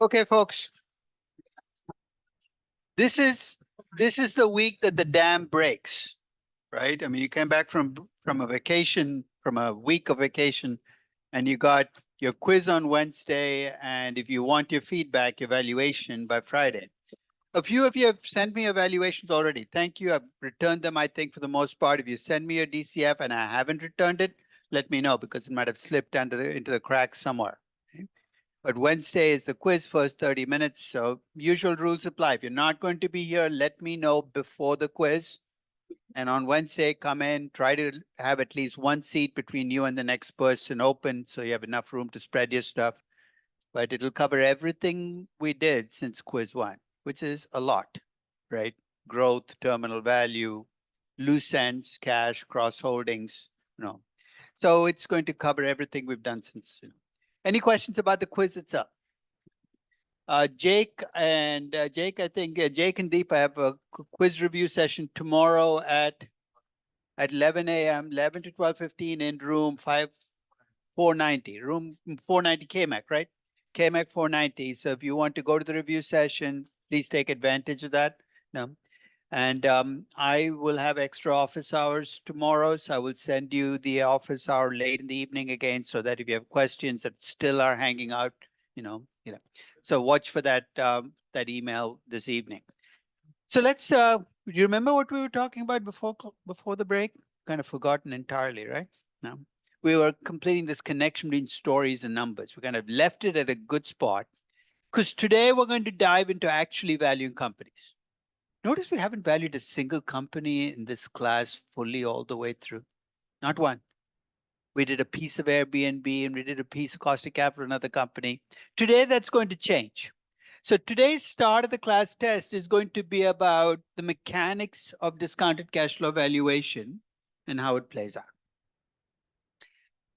Okay, folks. This is the week that the dam breaks, right? I mean, you came back from a vacation, from a week of vacation, and you got your quiz on Wednesday, and if you want your feedback, evaluation by Friday. A few of you have sent me evaluations already. Thank you. I've returned them, I think, for the most part. If you send me your DCF and I haven't returned it, let me know because it might have slipped into the cracks somewhere. Okay? But Wednesday is the quiz, first 30 minutes. So usual rules apply. If you're not going to be here, let me know before the quiz. And on Wednesday, come in, try to have at least one seat between you and the next person open so you have enough room to spread your stuff. But it'll cover everything we did since quiz 1, which is a lot, right? Growth, terminal value, loose ends, cash, cross holdings, So it's going to cover everything we've done since. Any questions about the quiz itself? Jake, I think Jake and Deep, I have a quiz review session tomorrow at 11 a.m., 11 to 12:15 in room 490, room 490 KMAC, right? KMAC 490. So if you want to go to the review session, please take advantage of that. No. And I will have extra office hours tomorrow. So I will send you the office hour late in the evening again, so that if you have questions that still are hanging out, So watch for that that email this evening. So let's, do you remember what we were talking about before the break? Kind of forgotten entirely, right? No. We were completing this connection between stories and numbers. We kind of left it at a good spot because today we're going to dive into actually valuing companies. Notice we haven't valued a single company in this class fully all the way through. Not one. We did a piece of Airbnb and we did a piece of cost of capital in another company. Today, that's going to change. So today's start of the class test is going to be about the mechanics of discounted cash flow valuation and how it plays out.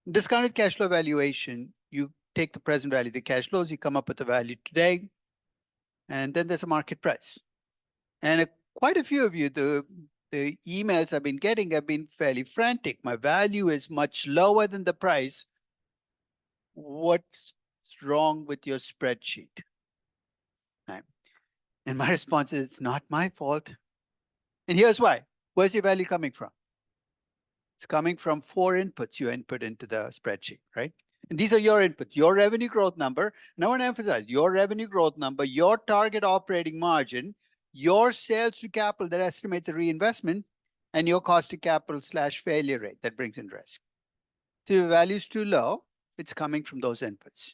Discounted cash flow valuation, you take the present value of the cash flows, you come up with the value today, and then there's a market price. And quite a few of you, the emails I've been getting have been fairly frantic. My value is much lower than the price. What's wrong with your spreadsheet? Right. And my response is, it's not my fault. And here's why. Where's your value coming from? It's coming from 4 inputs you input into the spreadsheet, right? And these are your inputs, your revenue growth number. And I want to emphasize your revenue growth number, your target operating margin, your sales to capital that estimates the reinvestment, and your cost to capital / failure rate that brings in risk. So if the value is too low, it's coming from those inputs.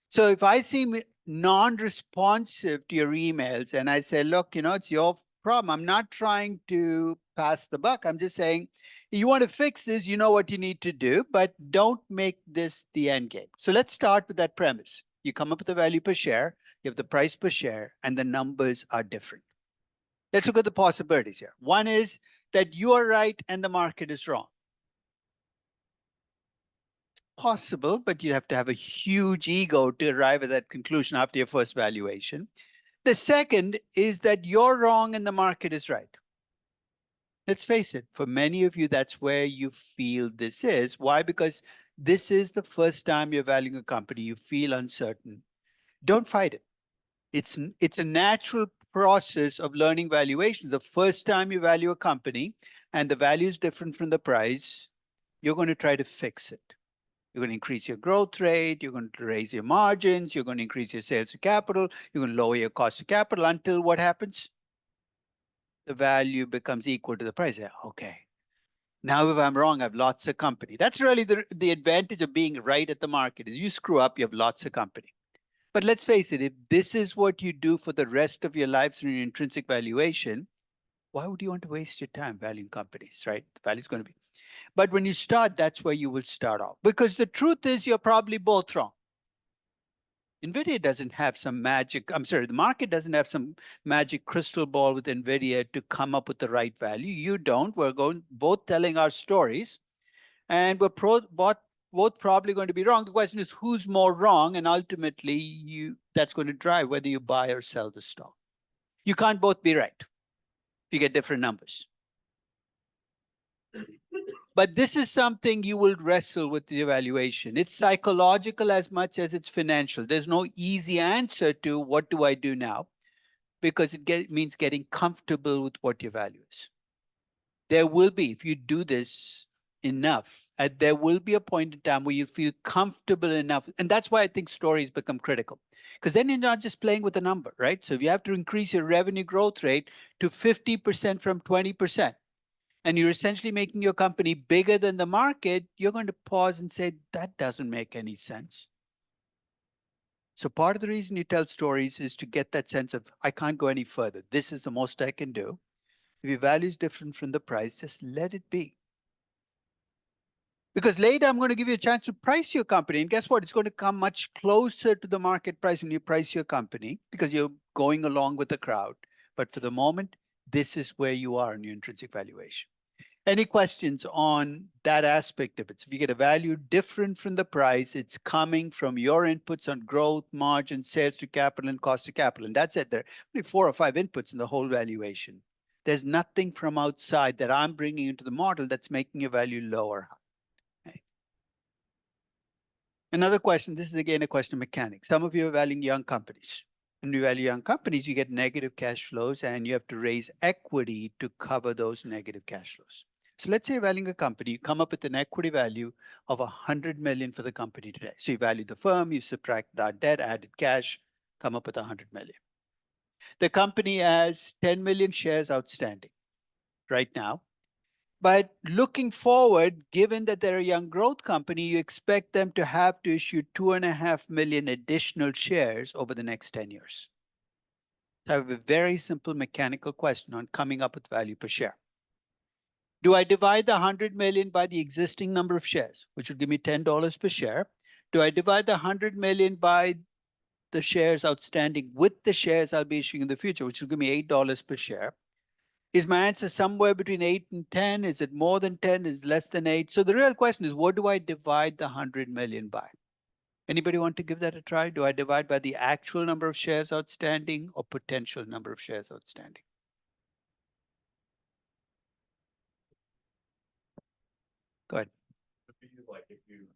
So if I seem non-responsive to your emails and I say, look, it's your problem. I'm not trying to pass the buck. I'm just saying, you want to fix this, you know what you need to do, but don't make this the end game. So let's start with that premise. You come up with the value per share, you have the price per share, and the numbers are different. Let's look at the possibilities here. One is that you are right and the market is wrong. It's possible, but you have to have a huge ego to arrive at that conclusion after your first valuation. The second is that you're wrong and the market is right. Let's face it, for many of you, that's where you feel this is. Why? Because This is the first time you're valuing a company, you feel uncertain. Don't fight it. It's a natural process of learning valuation. The first time you value a company and the value is different from the price, you're going to try to fix it. You're going to increase your growth rate, you're going to raise your margins, you're going to increase your sales to capital, you're going to lower your cost of capital until what happens? The value becomes equal to the price. Okay. Now, if I'm wrong, I have lots of company. That's really the advantage of being right at the market is you screw up, you have lots of company. But let's face it, if this is what you do for the rest of your lives through your intrinsic valuation, why would you want to waste your time valuing companies, right? The value is going to be. But when you start, that's where you will start off. Because the truth is you're probably both wrong. NVIDIA doesn't have some magic, I'm sorry, the market doesn't have some magic crystal ball with NVIDIA to come up with the right value. You don't. We're both telling our stories and we're both probably going to be wrong. The question is who's more wrong? And ultimately that's going to drive whether you buy or sell the stock. You can't both be right. You get different numbers. But this is something you will wrestle with the evaluation. It's psychological as much as it's financial. There's no easy answer to what do I do now, because it means getting comfortable with what your value is. There will be, if you do this enough, there will be a point in time where you feel comfortable enough. And that's why I think stories become critical. Because then you're not just playing with a number, right? So if you have to increase your revenue growth rate to 50% from 20%, and you're essentially making your company bigger than the market, you're going to pause and say, that doesn't make any sense. So part of the reason you tell stories is to get that sense of, I can't go any further. This is the most I can do. If your value is different from the price, just let it be. Because later I'm going to give you a chance to price your company. And guess what? It's going to come much closer to the market price when you price your company because you're going along with the crowd. But for the moment, this is where you are in your intrinsic valuation. Any questions on that aspect of it? So if you get a value different from the price, it's coming from your inputs on growth, margin, sales to capital, and cost to capital. And that's it. There are only 4 or 5 inputs in the whole valuation. There's nothing from outside that I'm bringing into the model that's making your value lower. Okay. Another question, this is again a question of mechanics. Some of you are valuing young companies. When you value young companies, you get negative cash flows and you have to raise equity to cover those negative cash flows. So let's say you're valuing a company, you come up with an equity value of 100 million for the company today. So you value the firm, you subtract our debt, added cash, come up with 100 million. The company has 10 million shares outstanding right now. But looking forward, given that they're a young growth company, you expect them to have to issue 2.5 million additional shares over the next 10 years. So I have a very simple mechanical question on coming up with value per share. Do I divide the 100 million by the existing number of shares, which would give me $10 per share? Do I divide the 100 million by the shares outstanding with the shares I'll be issuing in the future, which will give me $8 per share? Is my answer somewhere between 8 and 10? Is it more than 10? Is it less than 8? So the real question is, what do I divide the 100 million by? Anybody want to give that a try? Do I divide by the actual number of shares outstanding or potential number of shares outstanding? Go ahead. Like if you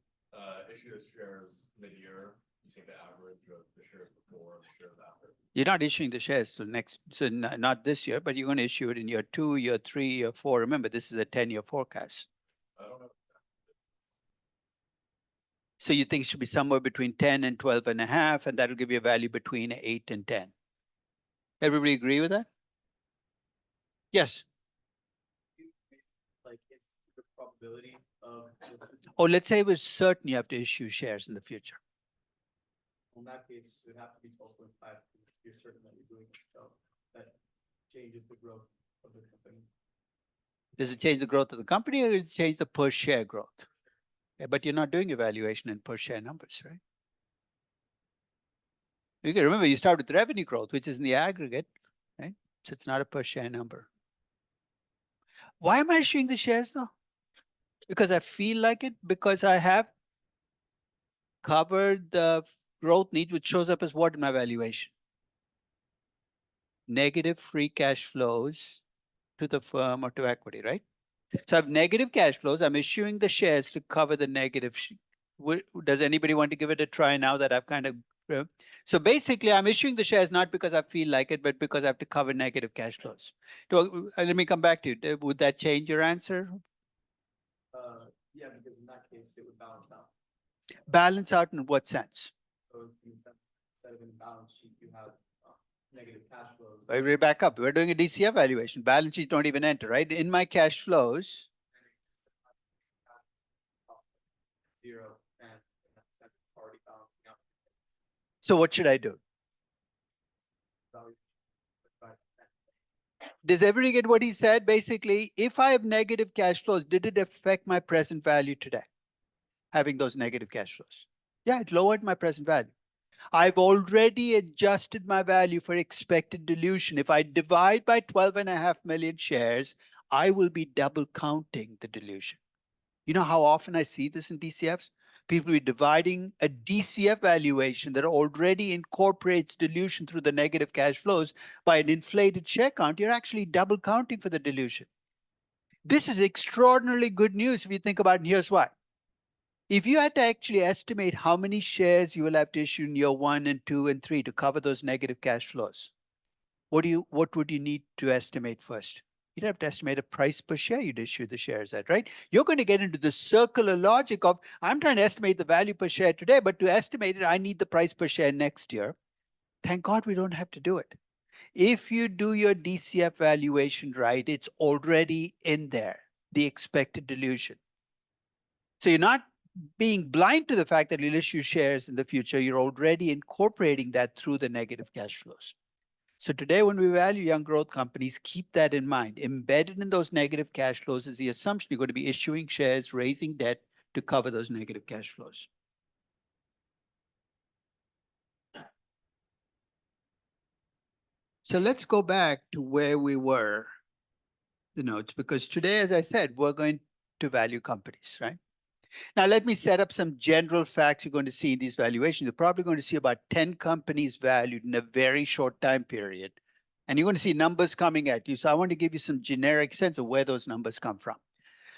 issue the shares mid-year, you take the average of the shares before and the shares after. You're not issuing the shares till next, so not this year, but you're going to issue it in year 2, year 3, year 4. Remember, this is a 10-year forecast. I don't know. So you think it should be somewhere between 10 and 12 and a half, and that'll give you a value between 8 and 10. Everybody agree with that? Yes. Like it's the probability of. Or let's say we're certain you have to issue shares in the future. In that case, it would have to be 12.5. You're certain that you're doing it, so that changes the growth of the company. Does it change the growth of the company or does it change the per share growth? Yeah, but you're not doing evaluation in per share numbers, right? You can remember you start with revenue growth, which is in the aggregate, right? So it's not a per share number. Why am I issuing the shares though? Because I feel like it, because I have covered the growth need, which shows up as what in my valuation? Negative free cash flows to the firm or to equity, right? So I have negative cash flows. I'm issuing the shares to cover the negative Does anybody want to give it a try now that I've kind of, so basically I'm issuing the shares not because I feel like it, but because I have to cover negative cash flows. Let me come back to you. Would that change your answer? Yeah, because in that case, it would balance out. Balance out in what sense? So in the sense, instead of in the balance sheet, you have negative cash flows. We're back up. We're doing a DCF valuation. Balance sheets don't even enter, right? In my cash flows. Zero, and in that sense, it's already balancing out. So what should I do? Valuation. Does everybody get what he said? Basically, if I have negative cash flows, did it affect my present value today? Having those negative cash flows. Yeah, it lowered my present value. I've already adjusted my value for expected dilution. If I divide by 12.5 million shares, I will be double counting the dilution. You know how often I see this in DCFs? People will be dividing a DCF valuation that already incorporates dilution through the negative cash flows by an inflated share count. You're actually double counting for the dilution. This is extraordinarily good news if you think about it, and here's why. If you had to actually estimate how many shares you will have to issue in year 1 and 2 and 3 to cover those negative cash flows, what would you need to estimate first? You'd have to estimate a price per share you'd issue the shares at, right? You're going to get into the circular logic of, I'm trying to estimate the value per share today, but to estimate it, I need the price per share next year. Thank God we don't have to do it. If you do your DCF valuation right, it's already in there, the expected dilution. So you're not being blind to the fact that you'll issue shares in the future. You're already incorporating that through the negative cash flows. So today, when we value young growth companies, keep that in mind. Embedded in those negative cash flows is the assumption you're going to be issuing shares, raising debt to cover those negative cash flows. So let's go back to where we were, the notes, because today, as I said, we're going to value companies, right? Now, let me set up some general facts you're going to see in these valuations. You're probably going to see about 10 companies valued in a very short time period. And you're going to see numbers coming at you. So I want to give you some generic sense of where those numbers come from.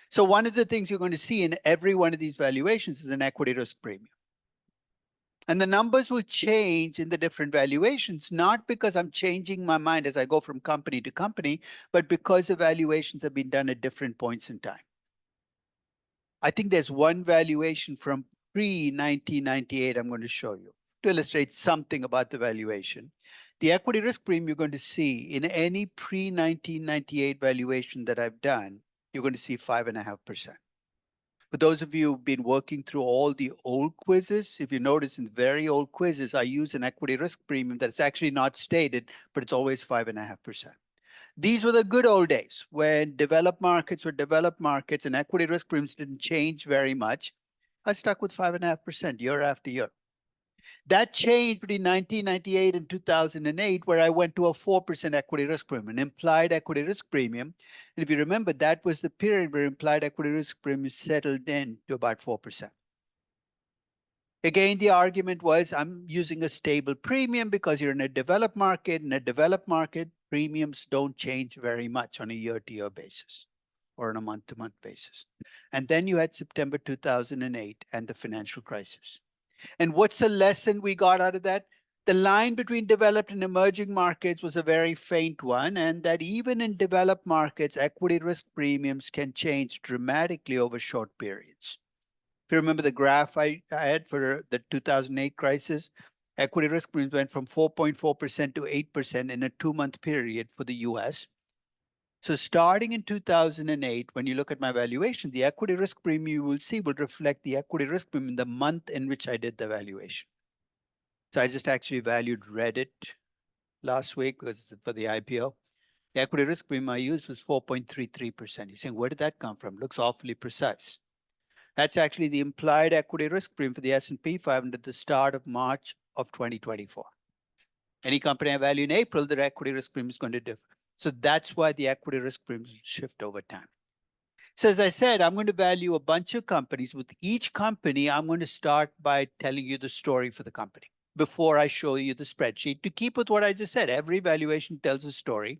So one of the things you're going to see in every one of these valuations is an equity risk premium. And the numbers will change in the different valuations, not because I'm changing my mind as I go from company to company, but because the valuations have been done at different points in time. I think there's one valuation from pre-1998 I'm going to show you to illustrate something about the valuation. The equity risk premium you're going to see in any pre-1998 valuation that I've done, you're going to see 5.5%. For those of you who've been working through all the old quizzes, if you notice in very old quizzes, I use an equity risk premium that's actually not stated, but it's always 5.5%. These were the good old days when developed markets were developed markets and equity risk premiums didn't change very much. I stuck with 5.5% year after year. That changed between 1998 and 2008, where I went to a 4% equity risk premium, an implied equity risk premium. And if you remember, that was the period where implied equity risk premium settled in to about 4%. Again, the argument was I'm using a stable premium because you're in a developed market. In a developed market, premiums don't change very much on a year-to-year basis or on a month-to-month basis. And then you had September 2008 and the financial crisis. And what's the lesson we got out of that? The line between developed and emerging markets was a very faint one, and that even in developed markets, equity risk premiums can change dramatically over short periods. If you remember the graph I had for the 2008 crisis, equity risk premiums went from 4.4% to 8% in a 2-month period for the US. So starting in 2008, when you look at my valuation, the equity risk premium you will see will reflect the equity risk premium in the month in which I did the valuation. So I just actually valued Reddit last week because for the IPO. The equity risk premium I used was 4.33%. You're saying, where did that come from? Looks awfully precise. That's actually the implied equity risk premium for the S&P 500 at the start of March of 2024. Any company I value in April, their equity risk premium is going to differ. So that's why the equity risk premiums shift over time. So as I said, I'm going to value a bunch of companies. With each company, I'm going to start by telling you the story for the company before I show you the spreadsheet to keep with what I just said. Every valuation tells a story.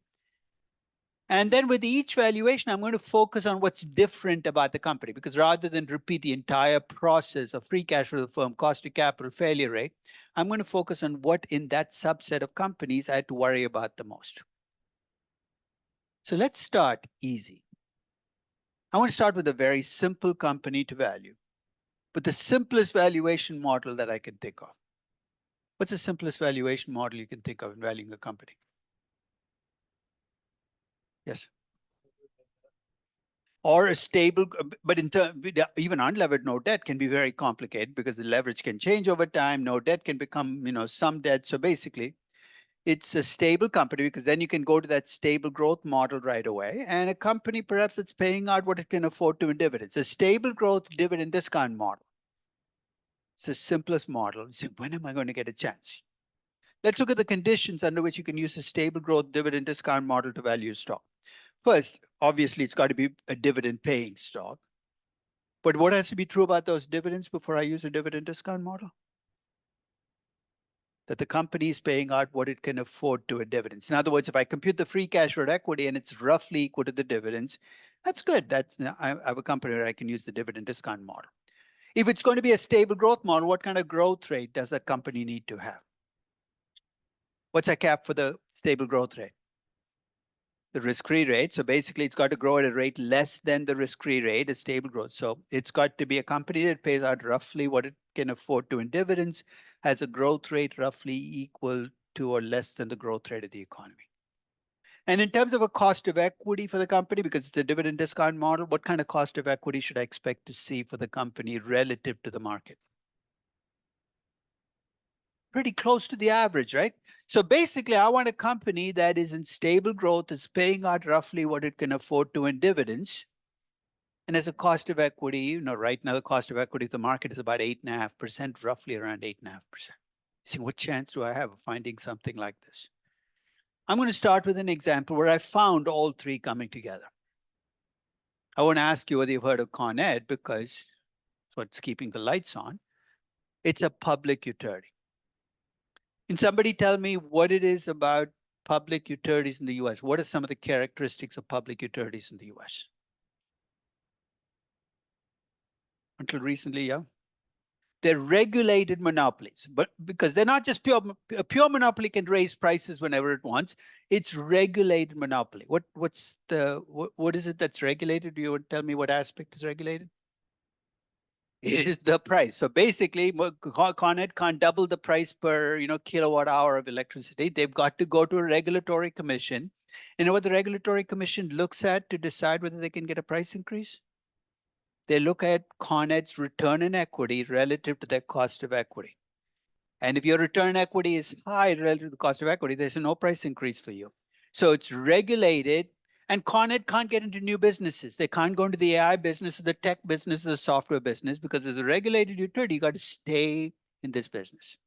And then with each valuation, I'm going to focus on what's different about the company, because rather than repeat the entire process of free cash flow of the firm, cost of capital, failure rate, I'm going to focus on what in that subset of companies I had to worry about the most. So let's start easy. I want to start with a very simple company to value, but the simplest valuation model that I can think of. What's the simplest valuation model you can think of in valuing a company? Yes. Or a stable, but in terms, even unlevered no debt can be very complicated because the leverage can change over time. No debt can become, some debt. So basically, it's a stable company because then you can go to that stable growth model right away. And a company perhaps that's paying out what it can afford to in dividends. A stable growth dividend discount model. It's the simplest model. You say, when am I going to get a chance? Let's look at the conditions under which you can use a stable growth dividend discount model to value stock. First, obviously, it's got to be a dividend paying stock. But what has to be true about those dividends before I use a dividend discount model? That the company is paying out what it can afford to a dividends. In other words, if I compute the free cash flow equity and it's roughly equal to the dividends, that's good. I have a company where I can use the dividend discount model. If it's going to be a stable growth model, what kind of growth rate does that company need to have? What's a cap for the stable growth rate? The risk-free rate. So basically, it's got to grow at a rate less than the risk-free rate, a stable growth. So it's got to be a company that pays out roughly what it can afford to in dividends, has a growth rate roughly equal to or less than the growth rate of the economy. And in terms of a cost of equity for the company, because it's a dividend discount model, what kind of cost of equity should I expect to see for the company relative to the market? Pretty close to the average, right? So basically, I want a company that is in stable growth, is paying out roughly what it can afford to in dividends. And as a cost of equity, right now the cost of equity of the market is about 8.5%, roughly around 8.5%. See, what chance do I have of finding something like this? I'm going to start with an example where I found all three coming together. I want to ask you whether you've heard of Con Ed, because it's what's keeping the lights on. It's a public utility. Can somebody tell me what it is about public utilities in the US? What are some of the characteristics of public utilities in the US? Until recently, yeah. They're regulated monopolies, but because they're not just a pure monopoly can raise prices whenever it wants. It's regulated monopoly. What is it that's regulated? Do you want to tell me what aspect is regulated? It is the price. So basically, Con Ed can't double the price per kilowatt hour of electricity. They've got to go to a regulatory commission. You know what the regulatory commission looks at to decide whether they can get a price increase? They look at Con Ed's return on equity relative to their cost of equity. And if your return equity is high relative to the cost of equity, there's no price increase for you. So it's regulated. And Con Ed can't get into new businesses. They can't go into the AI business or the tech business or the software business because as a regulated utility, you got to stay in this business.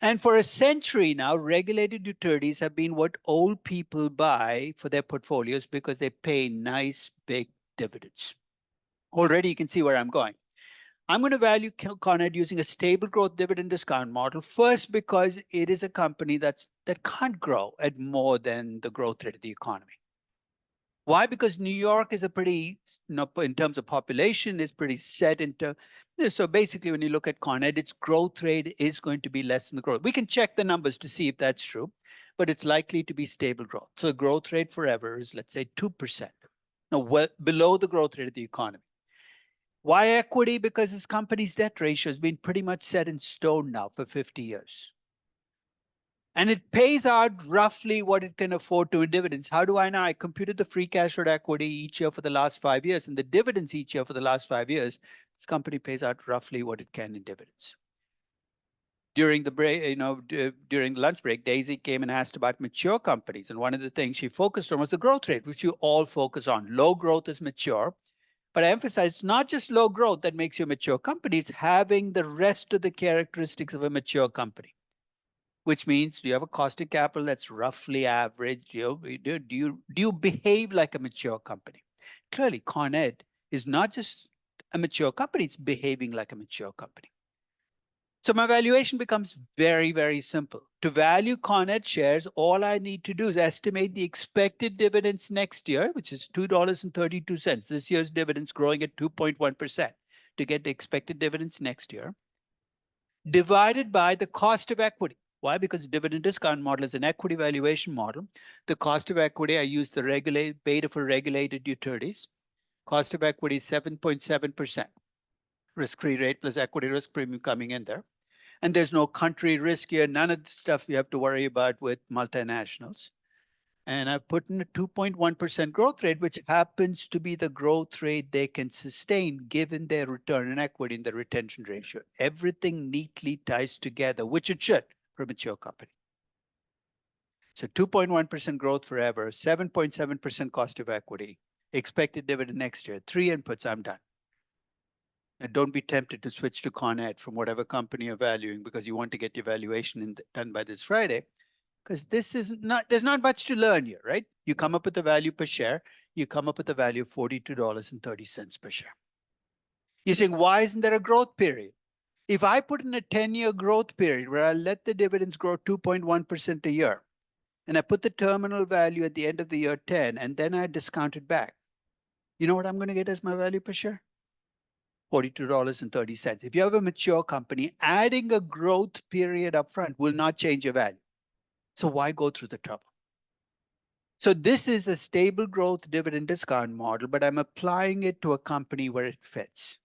And for a century now, regulated utilities have been what old people buy for their portfolios because they pay nice big dividends. Already you can see where I'm going. I'm going to value Con Ed using a stable growth dividend discount model. First, because it is a company that can't grow at more than the growth rate of the economy. Why? Because New York is a pretty, in terms of population, is pretty set into. So basically, when you look at Con Ed, its growth rate is going to be less than the growth. We can check the numbers to see if that's true, but it's likely to be stable growth. So the growth rate forever is, let's say, 2%. Now, well below the growth rate of the economy. Why equity? Because this company's debt ratio has been pretty much set in stone now for 50 years. And it pays out roughly what it can afford to in dividends. How do I know? I computed the free cash flow equity each year for the last 5 years and the dividends each year for the last 5 years. This company pays out roughly what it can in dividends. During the break, during the lunch break, Daisy came and asked about mature companies. And one of the things she focused on was the growth rate, which you all focus on. Low growth is mature. But I emphasize it's not just low growth that makes you a mature company, it's having the rest of the characteristics of a mature company, which means do you have a cost of capital that's roughly average? Do you behave like a mature company? Clearly, Con Ed is not just a mature company, it's behaving like a mature company. So my valuation becomes very, very simple. To value Connet shares, all I need to do is estimate the expected dividends next year, which is $2.32. This year's dividends growing at 2.1% to get the expected dividends next year, divided by the cost of equity. Why? Because the dividend discount model is an equity valuation model. The cost of equity, I use the beta for regulated utilities. Cost of equity is 7.7%. Risk-free rate plus equity risk premium coming in there. And there's no country risk here, none of the stuff you have to worry about with multinationals. And I put in a 2.1% growth rate, which happens to be the growth rate they can sustain given their return on equity and the retention ratio. Everything neatly ties together, which it should for a mature company. So 2.1% growth forever, 7.7% cost of equity, expected dividend next year, 3 inputs, I'm done. And don't be tempted to switch to Con Ed from whatever company you're valuing because you want to get your valuation done by this Friday. Because there's not much to learn here, right? You come up with the value per share, you come up with the value of $42.30 per share. You're saying, why isn't there a growth period? If I put in a 10-year growth period where I let the dividends grow 2.1% a year, and I put the terminal value at the end of the year 10, and then I discount it back, you know what I'm going to get as my value per share? $42.30. If you have a mature company, adding a growth period up front will not change your value. So why go through the trouble? So this is a stable growth dividend discount model, but I'm applying it to a company where it fits.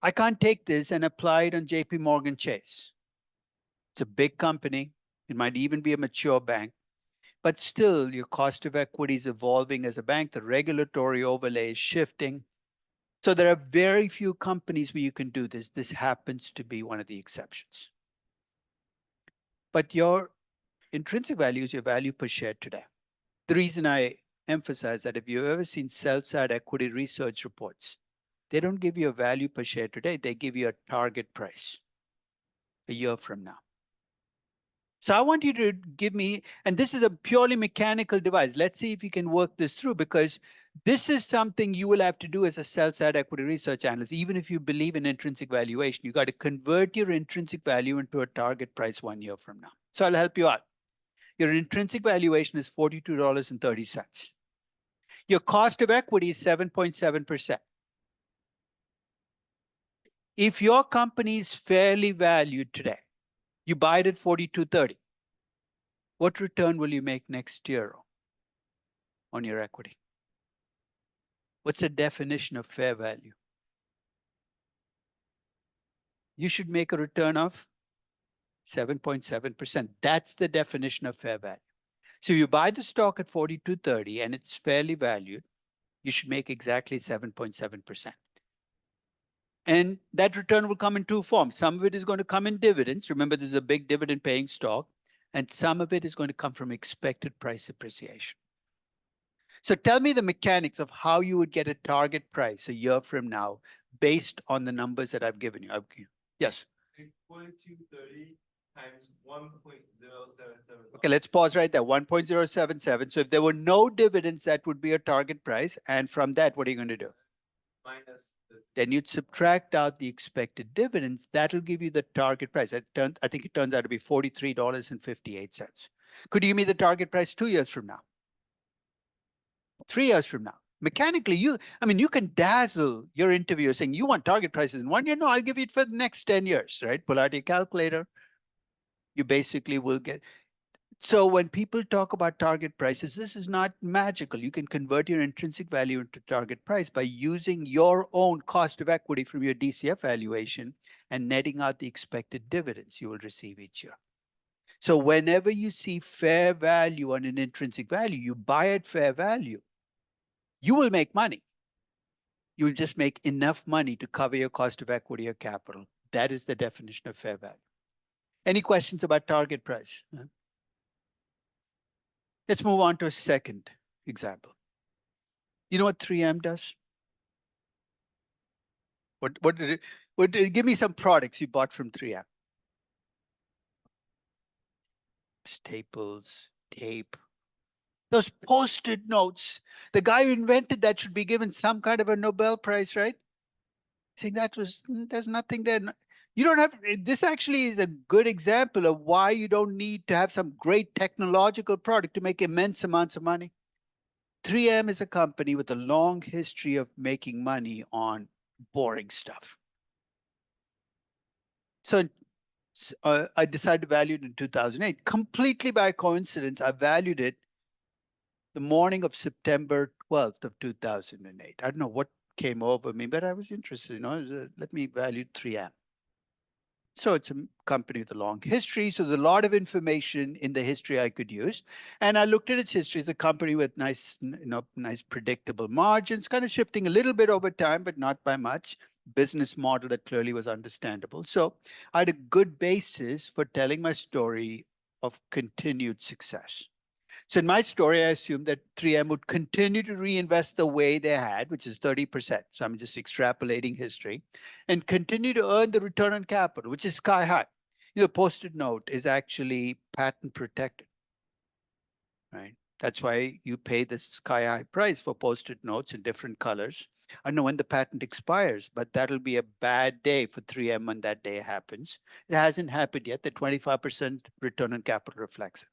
I can't take this and apply it on JP Morgan Chase. It's a big company. It might even be a mature bank, but still your cost of equity is evolving as a bank. The regulatory overlay is shifting. So there are very few companies where you can do this. This happens to be one of the exceptions. But your intrinsic value is your value per share today. The reason I emphasize that if you've ever seen sell-side equity research reports, they don't give you a value per share today. They give you a target price a year from now. So I want you to give me, and this is a purely mechanical device. Let's see if you can work this through, because this is something you will have to do as a sell-side equity research analyst. Even if you believe in intrinsic valuation, you got to convert your intrinsic value into a target price 1 year from now. So I'll help you out. Your intrinsic valuation is $42.30. Your cost of equity is 7.7%. If your company is fairly valued today, you buy it at $42.30. What return will you make next year on your equity? What's the definition of fair value? You should make a return of 7.7%. That's the definition of fair value. So you buy the stock at $42.30 and it's fairly valued, you should make exactly 7.7%. And that return will come in two forms. Some of it is going to come in dividends. Remember, this is a big dividend paying stock. And some of it is going to come from expected price appreciation. So tell me the mechanics of how you would get a target price a year from now based on the numbers that I've given you. Yes. 4230 times 1.077. Okay, let's pause right there. 1.077. So if there were no dividends, that would be a target price. And from that, what are you going to do? Minus the Then you'd subtract out the expected dividends. That'll give you the target price. I think it turns out to be $43.58. Could you give me the target price 2 years from now? 3 years from now? Mechanically, you can dazzle your interviewer saying, you want target prices in 1 year? No, I'll give you it for the next 10 years, right? Pull out your calculator. You basically will get. So when people talk about target prices, this is not magical. You can convert your intrinsic value into target price by using your own cost of equity from your DCF valuation and netting out the expected dividends you will receive each year. So whenever you see fair value on an intrinsic value, you buy at fair value. You will make money. You'll just make enough money to cover your cost of equity or capital. That is the definition of fair value. Any questions about target price? Let's move on to a second example. You know what 3M does? Give me some products you bought from 3M. Staples, tape, those Post-it notes. The guy who invented that should be given some kind of a Nobel Prize, right? Saying there's nothing there. You don't have, this actually is a good example of why you don't need to have some great technological product to make immense amounts of money. 3M is a company with a long history of making money on boring stuff. So I decided to value it in 2008. Completely by coincidence, I valued it the morning of September 12th of 2008. I don't know what came over me, but I was interested, let me value 3M. So it's a company with a long history. So there's a lot of information in the history I could use. And I looked at its history as a company with nice, nice predictable margins, kind of shifting a little bit over time, but not by much. Business model that clearly was understandable. So I had a good basis for telling my story of continued success. So in my story, I assumed that 3M would continue to reinvest the way they had, which is 30%. So I'm just extrapolating history, and continue to earn the return on capital, which is sky high. Post-it note is actually patent protected, right? That's why you pay this sky high price for Post-it notes in different colors. I don't know when the patent expires, but that'll be a bad day for 3M when that day happens. It hasn't happened yet. The 25% return on capital reflects it.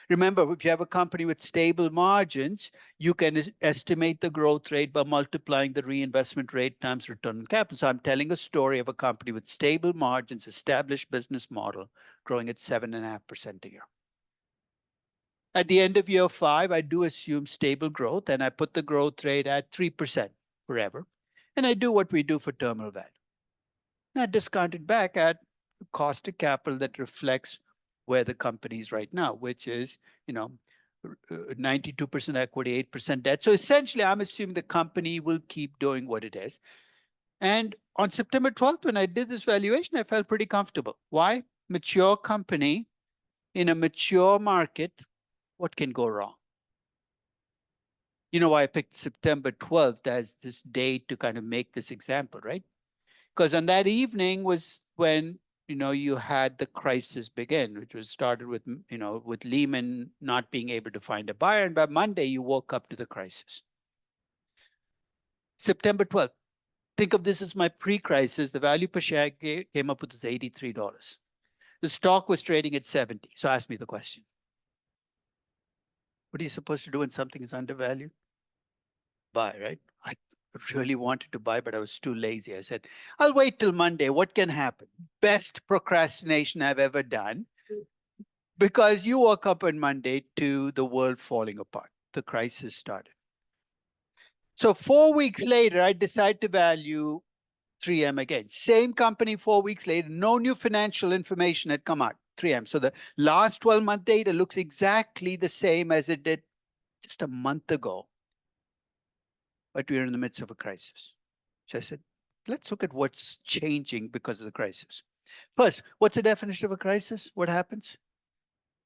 Remember, if you have a company with stable margins, you can estimate the growth rate by multiplying the reinvestment rate times return on capital. So I'm telling a story of a company with stable margins, established business model, growing at 7.5% a year. At the end of year 5, I do assume stable growth, and I put the growth rate at 3% forever. And I do what we do for terminal value. Now discount it back at the cost of capital that reflects where the company is right now, which is, 92% equity, 8% debt. So essentially, I'm assuming the company will keep doing what it is. And on September 12th, when I did this valuation, I felt pretty comfortable. Why? Mature company in a mature market, what can go wrong? You know why I picked September 12th as this date to kind of make this example, right? Because on that evening was when you had the crisis begin, which was started with, with Lehman not being able to find a buyer. And by Monday, you woke up to the crisis. September 12th. Think of this as my pre-crisis. The value per share came up with this $83. The stock was trading at 70. So ask me the question. What are you supposed to do when something is undervalued? Buy, right? I really wanted to buy, but I was too lazy. I said, I'll wait till Monday. What can happen? Best procrastination I've ever done, because you woke up on Monday to the world falling apart. The crisis started. So 4 weeks later, I decided to value 3M again. Same company 4 weeks later, no new financial information had come out, 3M. So the last 12-month data looks exactly the same as it did just a month ago. But we're in the midst of a crisis. So I said, let's look at what's changing because of the crisis. First, what's the definition of a crisis? What happens?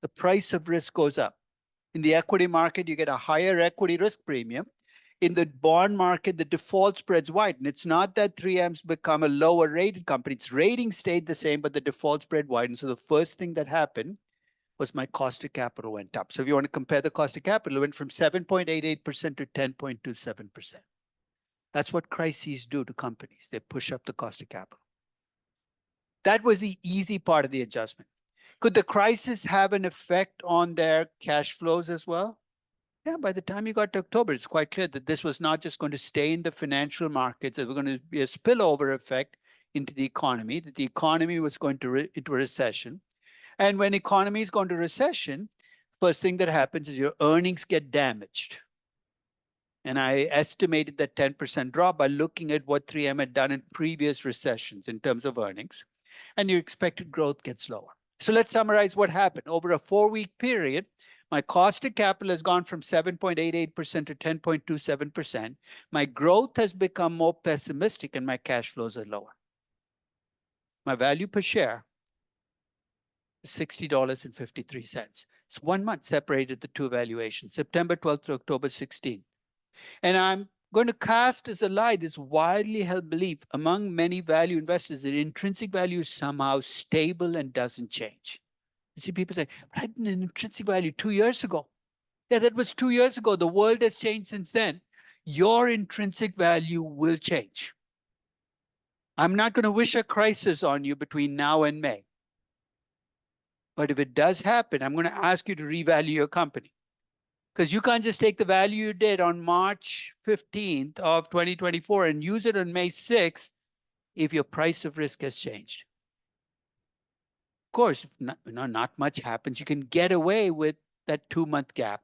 The price of risk goes up. In the equity market, you get a higher equity risk premium. In the bond market, the default spreads widen. It's not that 3M's become a lower rated company. Its rating stayed the same, but the default spread widened. So the first thing that happened was my cost of capital went up. So if you want to compare the cost of capital, it went from 7.88% to 10.27%. That's what crises do to companies. They push up the cost of capital. That was the easy part of the adjustment. Could the crisis have an effect on their cash flows as well? Yeah, by the time you got to October, it's quite clear that this was not just going to stay in the financial markets. There was going to be a spillover effect into the economy, that the economy was going to into a recession. And when economy is going to recession, first thing that happens is your earnings get damaged. And I estimated that 10% drop by looking at what 3M had done in previous recessions in terms of earnings. And your expected growth gets lower. So let's summarize what happened. Over a 4-week period, my cost of capital has gone from 7.88% to 10.27%. My growth has become more pessimistic and my cash flows are lower. My value per share is $60.53. It's 1 month separated the two valuations, September 12th to October 16th. And I'm going to cast as a lie this widely held belief among many value investors that intrinsic value is somehow stable and doesn't change. You see people say, but I had an intrinsic value 2 years ago. Yeah, that was 2 years ago. The world has changed since then. Your intrinsic value will change. I'm not going to wish a crisis on you between now and May. But if it does happen, I'm going to ask you to revalue your company. Because you can't just take the value you did on March 15th of 2024 and use it on May 6th if your price of risk has changed. Of course, if not much happens, you can get away with that 2-month gap.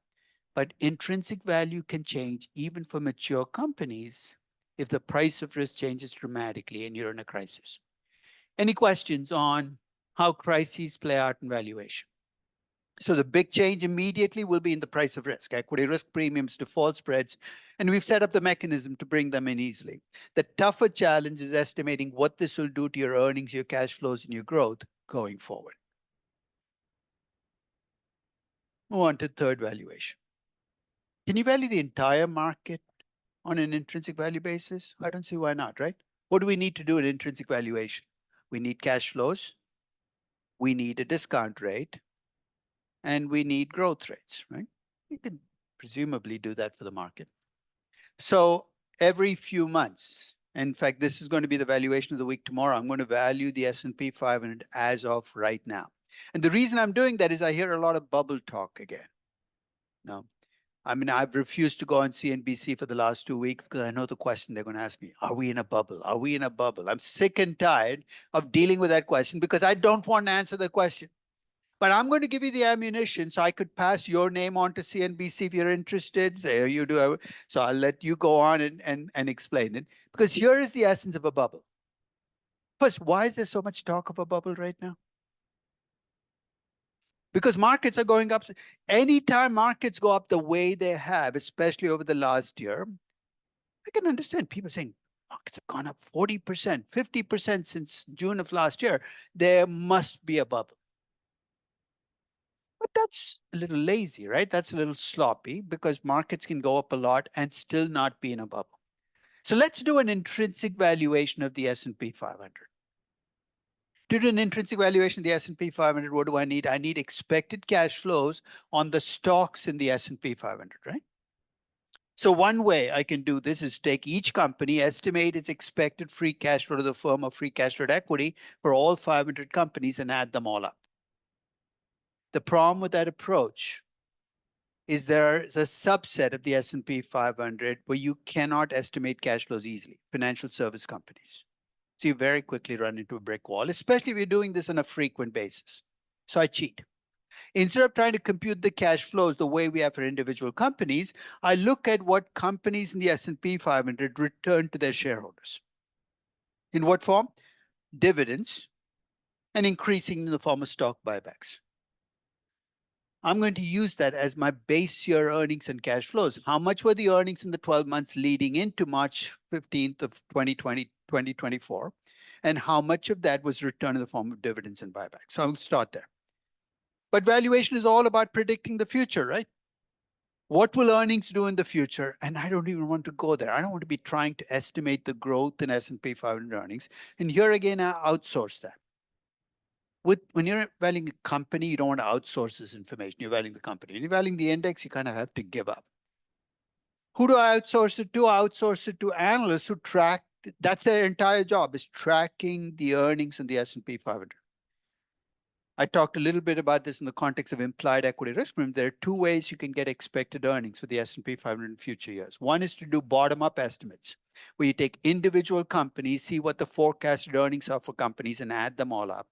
But intrinsic value can change even for mature companies if the price of risk changes dramatically and you're in a crisis. Any questions on how crises play out in valuation? So the big change immediately will be in the price of risk, equity risk premiums, default spreads, and we've set up the mechanism to bring them in easily. The tougher challenge is estimating what this will do to your earnings, your cash flows, and your growth going forward. Move on to third valuation. Can you value the entire market on an intrinsic value basis? I don't see why not, right? What do we need to do in intrinsic valuation? We need cash flows, we need a discount rate, and we need growth rates, right? You can presumably do that for the market. So every few months, in fact, this is going to be the valuation of the week tomorrow, I'm going to value the S&P 500 as of right now. And the reason I'm doing that is I hear a lot of bubble talk again. Now, I mean, I've refused to go on CNBC for the last 2 weeks because I know the question they're going to ask me, are we in a bubble? Are we in a bubble? I'm sick and tired of dealing with that question because I don't want to answer the question. But I'm going to give you the ammunition so I could pass your name on to CNBC if you're interested. Say you do. So I'll let you go on and explain it. Because here is the essence of a bubble. First, why is there so much talk of a bubble right now? Because markets are going up. Anytime markets go up the way they have, especially over the last year, I can understand people saying markets have gone up 40%, 50% since June of last year. There must be a bubble. But that's a little lazy, right? That's a little sloppy because markets can go up a lot and still not be in a bubble. So let's do an intrinsic valuation of the S&P 500. To do an intrinsic valuation of the S&P 500, what do I need? I need expected cash flows on the stocks in the S&P 500, right? So one way I can do this is take each company, estimate its expected free cash flow to the firm or free cash flow to equity for all 500 companies and add them all up. The problem with that approach is there's a subset of the S&P 500 where you cannot estimate cash flows easily, financial service companies. So you very quickly run into a brick wall, especially if you're doing this on a frequent basis. So I cheat. Instead of trying to compute the cash flows the way we have for individual companies, I look at what companies in the S&P 500 return to their shareholders. In what form? Dividends, and increasing in the form of stock buybacks. I'm going to use that as my base year earnings and cash flows. How much were the earnings in the 12 months leading into March 15th of 2024? And how much of that was returned in the form of dividends and buybacks? So I'll start there. But valuation is all about predicting the future, right? What will earnings do in the future? And I don't even want to go there. I don't want to be trying to estimate the growth in S&P 500 earnings. And here again, I outsource that. When you're valuing a company, you don't want to outsource this information. You're valuing the company. When you're valuing the index, you kind of have to give up. Who do I outsource it to? I outsource it to analysts who track. That's their entire job, is tracking the earnings in the S&P 500. I talked a little bit about this in the context of implied equity risk premium. There are two ways you can get expected earnings for the S&P 500 in future years. One is to do bottom-up estimates, where you take individual companies, see what the forecasted earnings are for companies, and add them all up.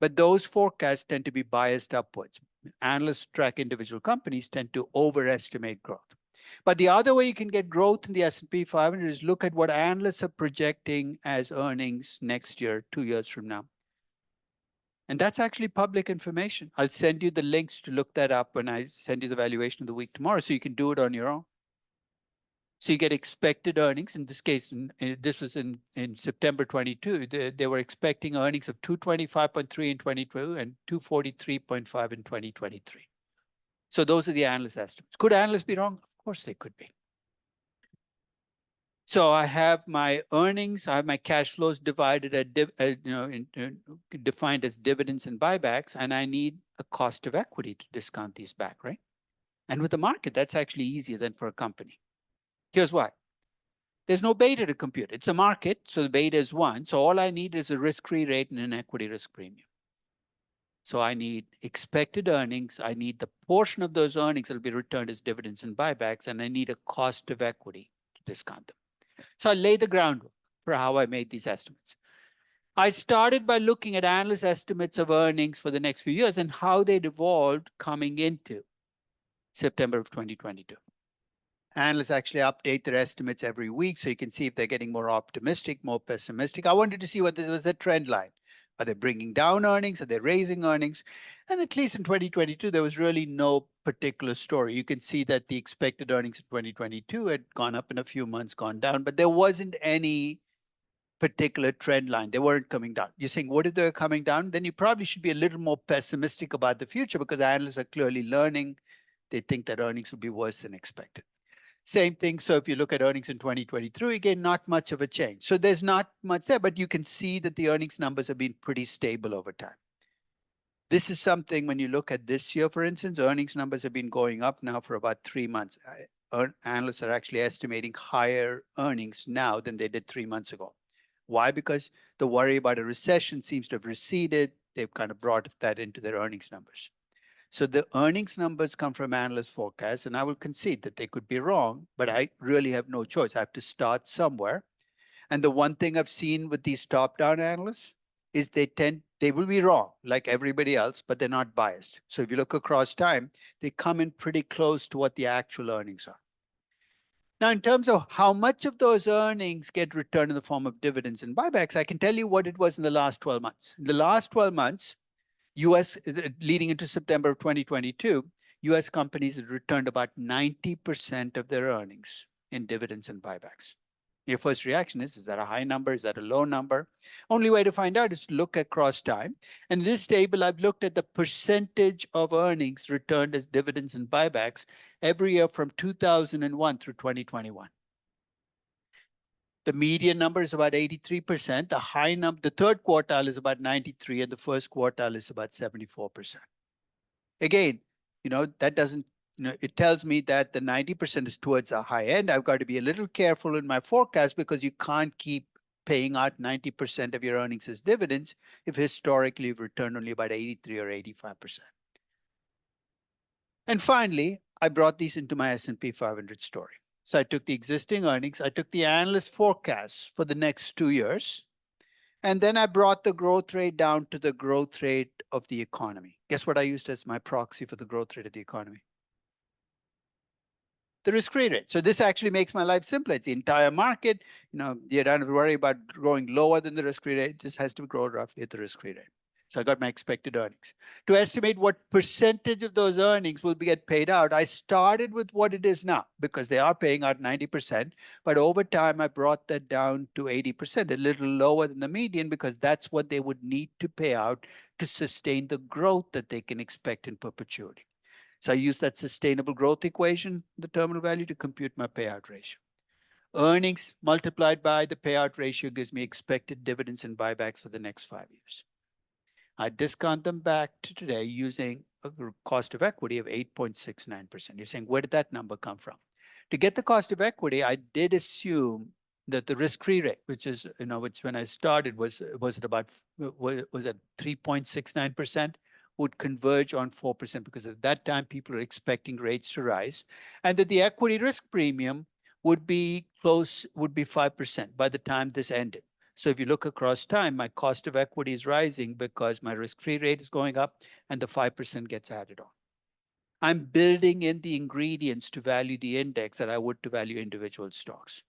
But those forecasts tend to be biased upwards. Analysts track individual companies tend to overestimate growth. But the other way you can get growth in the S&P 500 is look at what analysts are projecting as earnings next year, 2 years from now. And that's actually public information. I'll send you the links to look that up when I send you the valuation of the week tomorrow, so you can do it on your own. So you get expected earnings. In this case, this was in September 22. They were expecting earnings of 225.3 in 22 and 243.5 in 2023. So those are the analyst estimates. Could analysts be wrong? Of course they could be. So I have my earnings, I have my cash flows divided at defined as dividends and buybacks, and I need a cost of equity to discount these back, right? And with the market, that's actually easier than for a company. Here's why. There's no beta to compute. It's a market, so the beta is 1. So all I need is a risk-free rate and an equity risk premium. So I need expected earnings. I need the portion of those earnings that will be returned as dividends and buybacks, and I need a cost of equity to discount them. So I lay the groundwork for how I made these estimates. I started by looking at analyst estimates of earnings for the next few years and how they'd evolved coming into September of 2022. Analysts actually update their estimates every week, so you can see if they're getting more optimistic, more pessimistic. I wanted to see whether there was a trend line. Are they bringing down earnings? Are they raising earnings? And at least in 2022, there was really no particular story. You can see that the expected earnings in 2022 had gone up in a few months, gone down, but there wasn't any particular trend line. They weren't coming down. You're saying, what if they're coming down? Then you probably should be a little more pessimistic about the future because analysts are clearly learning. They think that earnings will be worse than expected. Same thing. So if you look at earnings in 2023, again, not much of a change. So there's not much there, but you can see that the earnings numbers have been pretty stable over time. This is something when you look at this year, for instance, earnings numbers have been going up now for about 3 months. Analysts are actually estimating higher earnings now than they did 3 months ago. Why? Because the worry about a recession seems to have receded. They've kind of brought that into their earnings numbers. So the earnings numbers come from analyst forecasts, and I will concede that they could be wrong, but I really have no choice. I have to start somewhere. And the one thing I've seen with these top-down analysts is they will be wrong like everybody else, but they're not biased. So if you look across time, they come in pretty close to what the actual earnings are. Now, in terms of how much of those earnings get returned in the form of dividends and buybacks, I can tell you what it was in the last 12 months. In the last 12 months, US, leading into September of 2022, US companies had returned about 90% of their earnings in dividends and buybacks. Your first reaction is that a high number? Is that a low number? Only way to find out is to look across time. And in this table, I've looked at the percentage of earnings returned as dividends and buybacks every year from 2001 through 2021. The median number is about 83%. The high number, the third quartile is about 93%, and the first quartile is about 74%. Again, that doesn't, it tells me that the 90% is towards the high end. I've got to be a little careful in my forecast because you can't keep paying out 90% of your earnings as dividends if historically you've returned only about 83 or 85%. And finally, I brought these into my S&P 500 story. So I took the existing earnings, I took the analyst forecasts for the next 2 years, and then I brought the growth rate down to the growth rate of the economy. Guess what I used as my proxy for the growth rate of the economy? The risk-free rate. So this actually makes my life simpler. It's the entire market. You don't have to worry about growing lower than the risk-free rate. It just has to grow roughly at the risk-free rate. So I got my expected earnings. To estimate what percentage of those earnings will get paid out, I started with what it is now because they are paying out 90%. But over time, I brought that down to 80%, a little lower than the median because that's what they would need to pay out to sustain the growth that they can expect in perpetuity. So I use that sustainable growth equation, the terminal value, to compute my payout ratio. Earnings multiplied by the payout ratio gives me expected dividends and buybacks for the next 5 years. I discount them back to today using a cost of equity of 8.69%. You're saying, where did that number come from? To get the cost of equity, I did assume that the risk-free rate, which is, which when I started was at 3.69%, would converge on 4% because at that time people are expecting rates to rise, and that the equity risk premium would be 5% by the time this ended. So if you look across time, my cost of equity is rising because my risk-free rate is going up and the 5% gets added on. I'm building in the ingredients to value the index that I would to value individual stocks.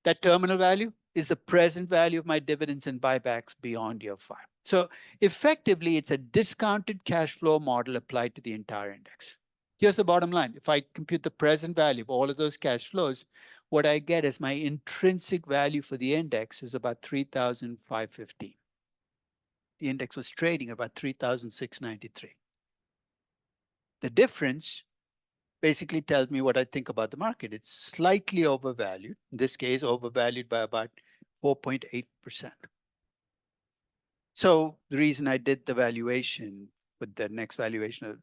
That terminal value is the present value of my dividends and buybacks beyond year 5. So effectively, it's a discounted cash flow model applied to the entire index. Here's the bottom line. If I compute the present value of all of those cash flows, what I get is my intrinsic value for the index is about 3,550. The index was trading about 3,693. The difference basically tells me what I think about the market. It's slightly overvalued. In this case, overvalued by about 4.8%. So the reason I did the valuation with the next valuation,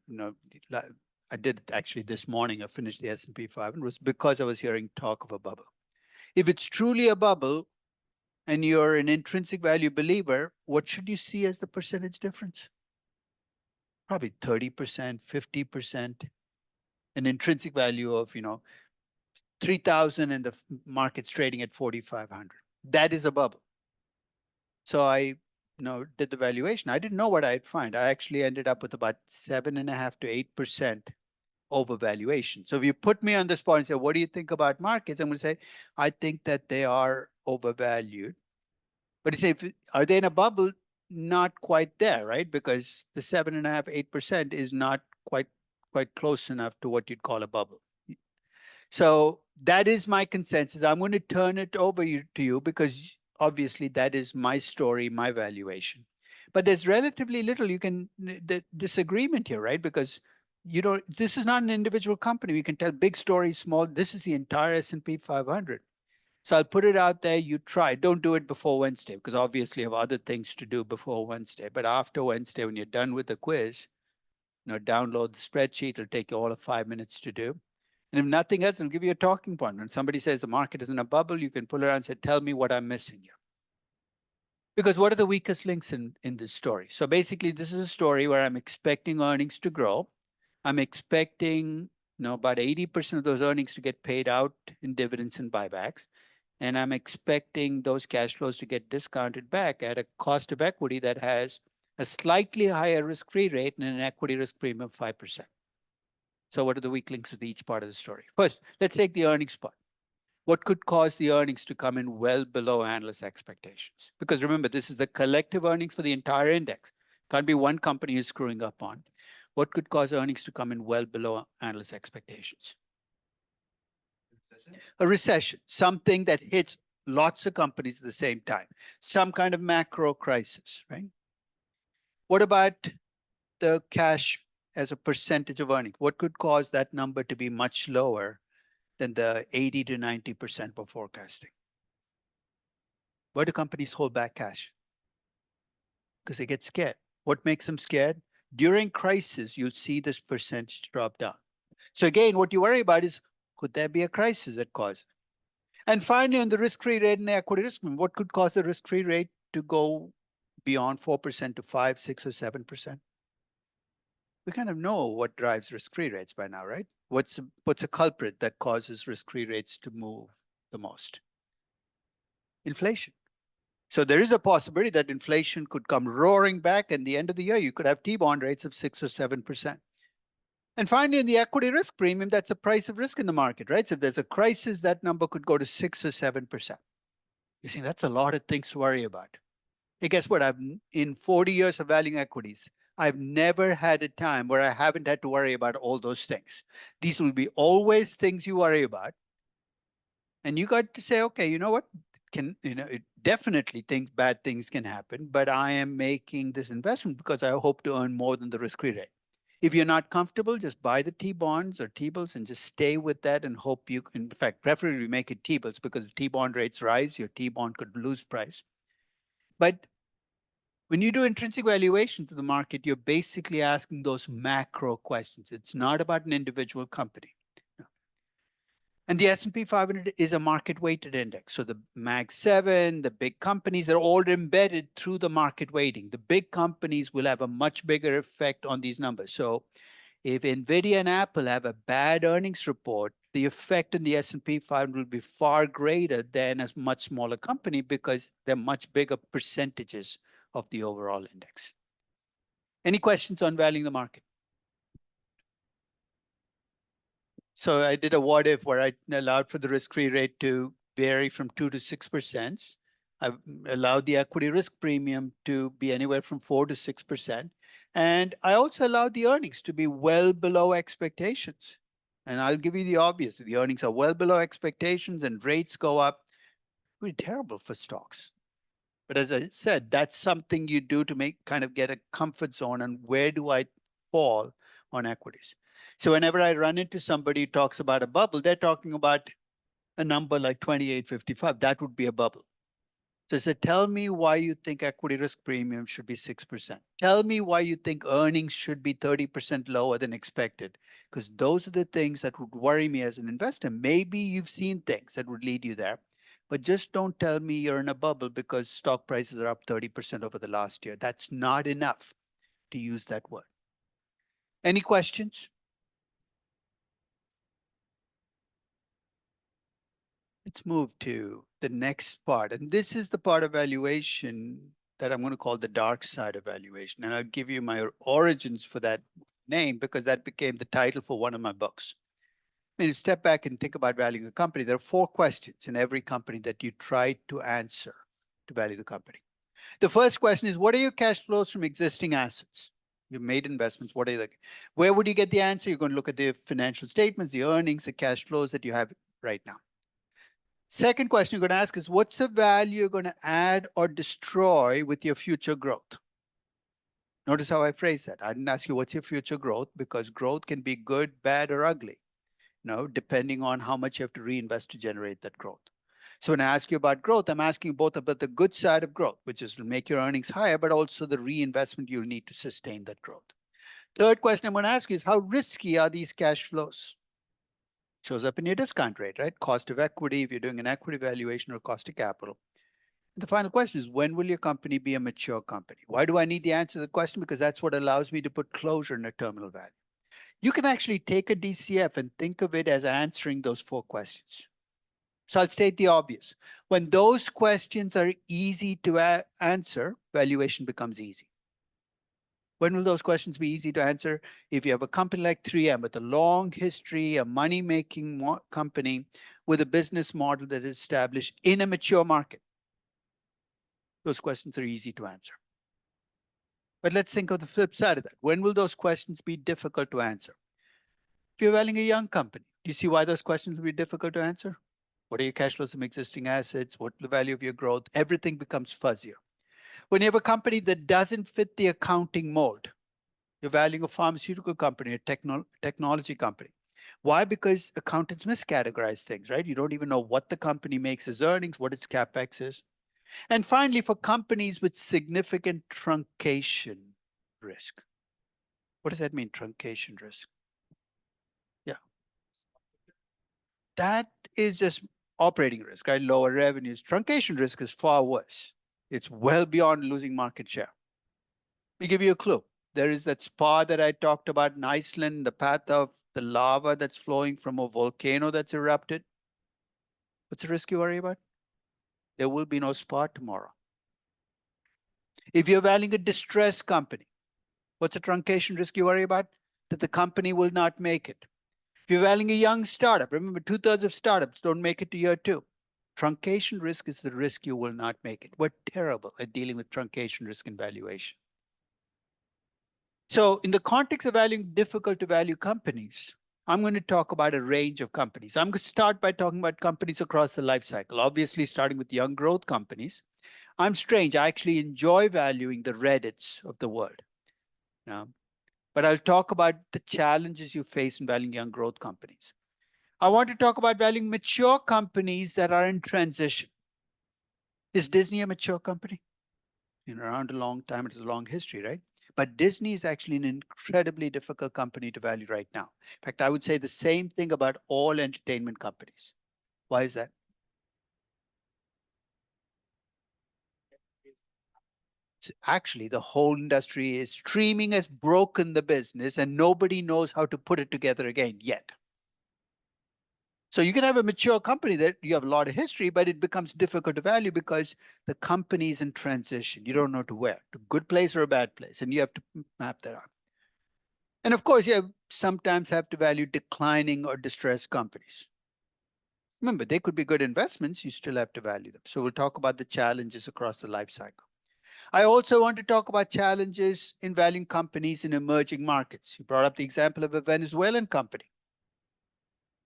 I did it actually this morning. I finished the S&P 500 was because I was hearing talk of a bubble. If it's truly a bubble and you're an intrinsic value believer, what should you see as the percentage difference? Probably 30%, 50%, an intrinsic value of, 3,000 and the market's trading at 4,500. That is a bubble. So I did the valuation. I didn't know what I'd find. I actually ended up with about 7.5 to 8% overvaluation. So if you put me on the spot and say, what do you think about markets? I'm going to say, I think that they are overvalued. But you say, are they in a bubble? Not quite there, right? Because the 7.5, 8% is not quite close enough to what you'd call a bubble. So that is my consensus. I'm going to turn it over to you because obviously that is my story, my valuation. But there's relatively little disagreement here, right? Because this is not an individual company. We can tell big stories, small. This is the entire S&P 500. So I'll put it out there. You try. Don't do it before Wednesday because obviously you have other things to do before Wednesday. But after Wednesday, when you're done with the quiz, download the spreadsheet. It'll take you all of 5 minutes to do. And if nothing else, it'll give you a talking point. When somebody says the market is in a bubble, you can pull it around and say, tell me what I'm missing here. Because what are the weakest links in this story? So basically, this is a story where I'm expecting earnings to grow. I'm expecting about 80% of those earnings to get paid out in dividends and buybacks. And I'm expecting those cash flows to get discounted back at a cost of equity that has a slightly higher risk-free rate and an equity risk premium of 5%. So what are the weak links with each part of the story? First, let's take the earnings part. What could cause the earnings to come in well below analyst expectations? Because remember, this is the collective earnings for the entire index. Can't be one company who's screwing up on. What could cause earnings to come in well below analyst expectations? A recession, something that hits lots of companies at the same time, some kind of macro crisis, right? What about the cash as a percentage of earnings? What could cause that number to be much lower than the 80 to 90% we're forecasting? Why do companies hold back cash? Because they get scared. What makes them scared? During crisis, you'll see this percentage drop down. So again, what you worry about is, could there be a crisis that causes it? And finally, on the risk-free rate and the equity risk, what could cause the risk-free rate to go beyond 4% to 5, 6, or 7%? We kind of know what drives risk-free rates by now, right? What's a culprit that causes risk-free rates to move the most? Inflation. So there is a possibility that inflation could come roaring back and the end of the year, you could have T-bond rates of 6 or 7%. And finally, in the equity risk premium, that's the price of risk in the market, right? So if there's a crisis, that number could go to 6 or 7%. You see, that's a lot of things to worry about. Hey, guess what? In 40 years of valuing equities, I've never had a time where I haven't had to worry about all those things. These will be always things you worry about. And you got to say, okay, you know what? Definitely bad things can happen, but I am making this investment because I hope to earn more than the risk-free rate. If you're not comfortable, just buy the T-bonds or T-bills and just stay with that and hope you can, in fact, preferably make it T-bills because if T-bond rates rise, your T-bond could lose price. But when you do intrinsic valuation to the market, you're basically asking those macro questions. It's not about an individual company. And the S&P 500 is a market-weighted index. So the Mag 7, the big companies are all embedded through the market weighting. The big companies will have a much bigger effect on these numbers. So if NVIDIA and Apple have a bad earnings report, the effect on the S&P 500 will be far greater than a much smaller company because they're much bigger percentages of the overall index. Any questions on valuing the market? So I did a what if where I allowed for the risk-free rate to vary from 2 to 6%. I allowed the equity risk premium to be anywhere from 4 to 6%. And I also allowed the earnings to be well below expectations. And I'll give you the obvious. The earnings are well below expectations and rates go up. Pretty terrible for stocks. But as I said, that's something you do to get a comfort zone on where do I fall on equities. So whenever I run into somebody who talks about a bubble, they're talking about a number like 28.55. That would be a bubble. So I said, tell me why you think equity risk premium should be 6%. Tell me why you think earnings should be 30% lower than expected. Because those are the things that would worry me as an investor. Maybe you've seen things that would lead you there. But just don't tell me you're in a bubble because stock prices are up 30% over the last year. That's not enough to use that word. Any questions? Let's move to the next part. And this is the part of valuation that I'm going to call the dark side of valuation. And I'll give you my origins for that name because that became the title for one of my books. When you step back and think about valuing a company, there are 4 questions in every company that you try to answer to value the company. The first question is, what are your cash flows from existing assets? You've made investments. What are you like? Where would you get the answer? You're going to look at the financial statements, the earnings, the cash flows that you have right now. Second question you're going to ask is, what's the value you're going to add or destroy with your future growth? Notice how I phrase that. I didn't ask you what's your future growth because growth can be good, bad, or ugly, depending on how much you have to reinvest to generate that growth. So when I ask you about growth, I'm asking both about the good side of growth, which is to make your earnings higher, but also the reinvestment you'll need to sustain that growth. Third question I'm going to ask you is, how risky are these cash flows? Shows up in your discount rate, right? Cost of equity, if you're doing an equity valuation, or cost of capital. And the final question is, when will your company be a mature company? Why do I need the answer to the question? Because that's what allows me to put closure in a terminal value. You can actually take a DCF and think of it as answering those 4 questions. So I'll state the obvious. When those questions are easy to answer, valuation becomes easy. When will those questions be easy to answer? If you have a company like 3M with a long history, a money-making company with a business model that is established in a mature market. Those questions are easy to answer. But let's think of the flip side of that. When will those questions be difficult to answer? If you're valuing a young company, do you see why those questions will be difficult to answer? What are your cash flows from existing assets? What's the value of your growth? Everything becomes fuzzier. When you have a company that doesn't fit the accounting mold, you're valuing a pharmaceutical company, a technology company. Why? Because accountants miscategorize things, right? You don't even know what the company makes as earnings, what its capex is. And finally, for companies with significant truncation risk. What does that mean, truncation risk? Yeah. That is just operating risk, right? Lower revenues. Truncation risk is far worse. It's well beyond losing market share. Let me give you a clue. There is that spa that I talked about in Iceland, the path of the lava that's flowing from a volcano that's erupted. What's the risk you worry about? There will be no spa tomorrow. If you're valuing a distressed company, what's the truncation risk you worry about? That the company will not make it. If you're valuing a young startup, remember 2/3 of startups don't make it to year 2. Truncation risk is the risk you will not make it. We're terrible at dealing with truncation risk and valuation. So in the context of valuing difficult to value companies, I'm going to talk about a range of companies. I'm going to start by talking about companies across the life cycle, obviously starting with young growth companies. I'm strange. I actually enjoy valuing the Reddits of the world. But I'll talk about the challenges you face in valuing young growth companies. I want to talk about valuing mature companies that are in transition. Is Disney a mature company? Been around a long time. It has a long history, right? But Disney is actually an incredibly difficult company to value right now. In fact, I would say the same thing about all entertainment companies. Why is that? Actually, the whole industry is streaming has broken the business and nobody knows how to put it together again yet. So you can have a mature company that you have a lot of history, but it becomes difficult to value because the company is in transition. You don't know to where, to good place or a bad place, and you have to map that out. And of course, you sometimes have to value declining or distressed companies. Remember, they could be good investments. You still have to value them. So we'll talk about the challenges across the life cycle. I also want to talk about challenges in valuing companies in emerging markets. You brought up the example of a Venezuelan company.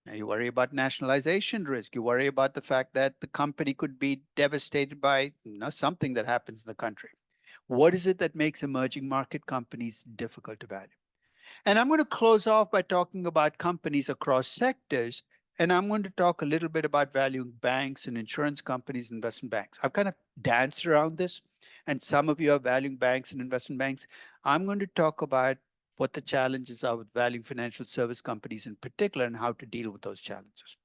Now you worry about nationalization risk. You worry about the fact that the company could be devastated by something that happens in the country. What is it that makes emerging market companies difficult to value? And I'm going to close off by talking about companies across sectors. And I'm going to talk a little bit about valuing banks and insurance companies, investment banks. I've kind of danced around this, and some of you are valuing banks and investment banks. I'm going to talk about what the challenges are with valuing financial service companies in particular and how to deal with those challenges.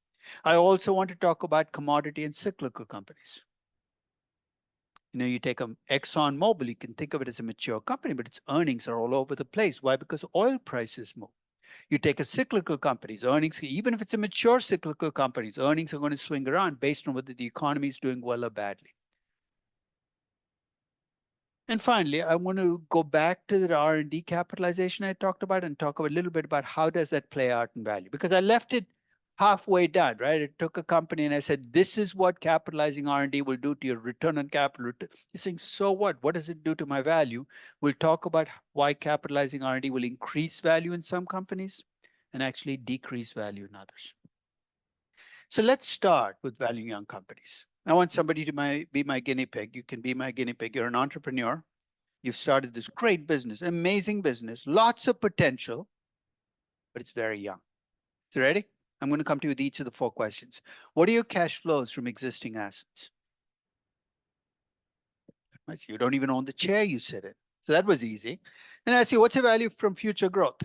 I also want to talk about commodity and cyclical companies. You know, you take Exxon Mobil, you can think of it as a mature company, but its earnings are all over the place. Why? Because oil prices move. You take a cyclical company's earnings, even if it's a mature cyclical company's earnings are going to swing around based on whether the economy is doing well or badly. And finally, I want to go back to the R&D capitalization I talked about and talk a little bit about how does that play out in value? Because I left it halfway done, right? It took a company and I said, this is what capitalizing R&D will do to your return on capital. You're saying, so what? What does it do to my value? We'll talk about why capitalizing R&D will increase value in some companies and actually decrease value in others. So let's start with valuing young companies. I want somebody to be my guinea pig. You can be my guinea pig. You're an entrepreneur. You've started this great business, amazing business, lots of potential, but it's very young. So ready? I'm going to come to you with each of the 4 questions. What are your cash flows from existing assets? You don't even own the chair you sit in. So that was easy. And I ask you, what's your value from future growth?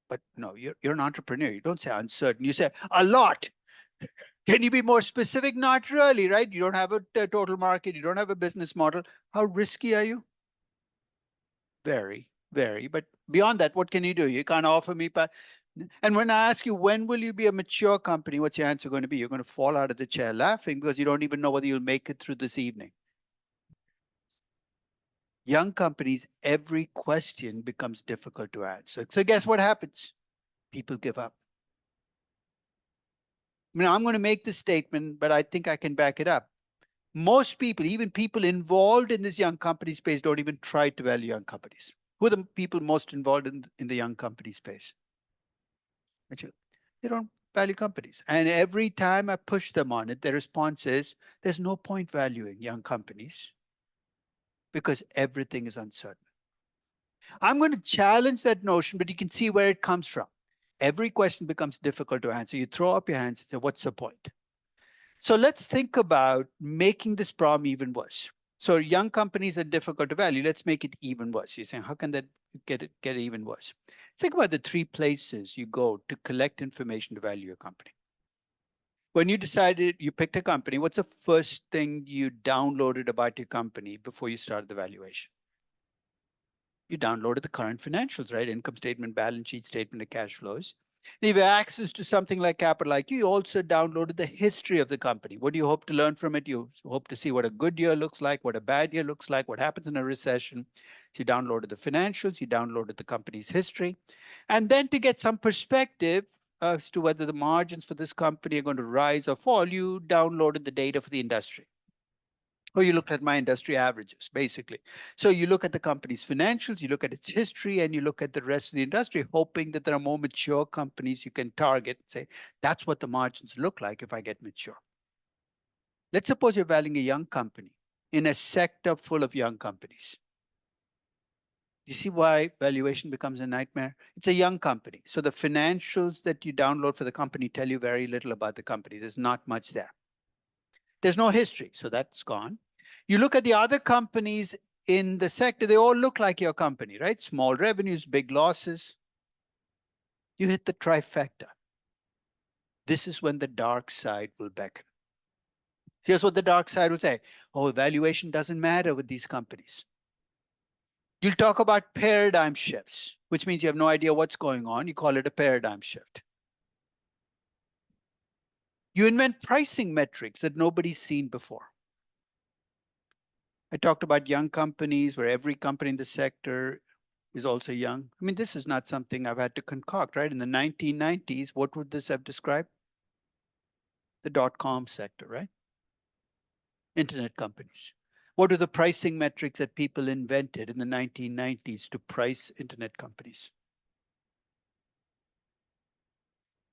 But no, you're an entrepreneur. You don't say uncertain. You say a lot. Can you be more specific? Not really, right? You don't have a total market. You don't have a business model. How risky are you? Very, very. But beyond that, what can you do? You can't offer me. And when I ask you, when will you be a mature company? What's your answer going to be? You're going to fall out of the chair laughing because you don't even know whether you'll make it through this evening. Young companies, every question becomes difficult to answer. So guess what happens? People give up. I mean, I'm going to make this statement, but I think I can back it up. Most people, even people involved in this young company space, don't even try to value young companies. Who are the people most involved in the young company space? They don't value companies. And every time I push them on it, their response is, there's no point valuing young companies because everything is uncertain. I'm going to challenge that notion, but you can see where it comes from. Every question becomes difficult to answer. You throw up your hands and say, what's the point? So let's think about making this problem even worse. So young companies are difficult to value. Let's make it even worse. You're saying, how can that get it even worse? Think about the 3 places you go to collect information to value your company. When you decided you picked a company, what's the first thing you downloaded about your company before you started the valuation? You downloaded the current financials, right? Income statement, balance sheet statement of cash flows. And if you have access to something like Capital IQ, you also downloaded the history of the company. What do you hope to learn from it? You hope to see what a good year looks like, what a bad year looks like, what happens in a recession. So you downloaded the financials, you downloaded the company's history. And then to get some perspective as to whether the margins for this company are going to rise or fall, you downloaded the data for the industry. Or you looked at my industry averages, basically. So you look at the company's financials, you look at its history, and you look at the rest of the industry, hoping that there are more mature companies you can target and say, that's what the margins look like if I get mature. Let's suppose you're valuing a young company in a sector full of young companies. You see why valuation becomes a nightmare? It's a young company. So the financials that you download for the company tell you very little about the company. There's not much there. There's no history, so that's gone. You look at the other companies in the sector, they all look like your company, right? Small revenues, big losses. You hit the trifecta. This is when the dark side will beckon. Here's what the dark side will say. Oh, valuation doesn't matter with these companies. You'll talk about paradigm shifts, which means you have no idea what's going on. You call it a paradigm shift. You invent pricing metrics that nobody's seen before. I talked about young companies where every company in the sector is also young. I mean, this is not something I've had to concoct, right? In the 1990s, what would this have described? The dot-com sector, right? Internet companies. What are the pricing metrics that people invented in the 1990s to price internet companies?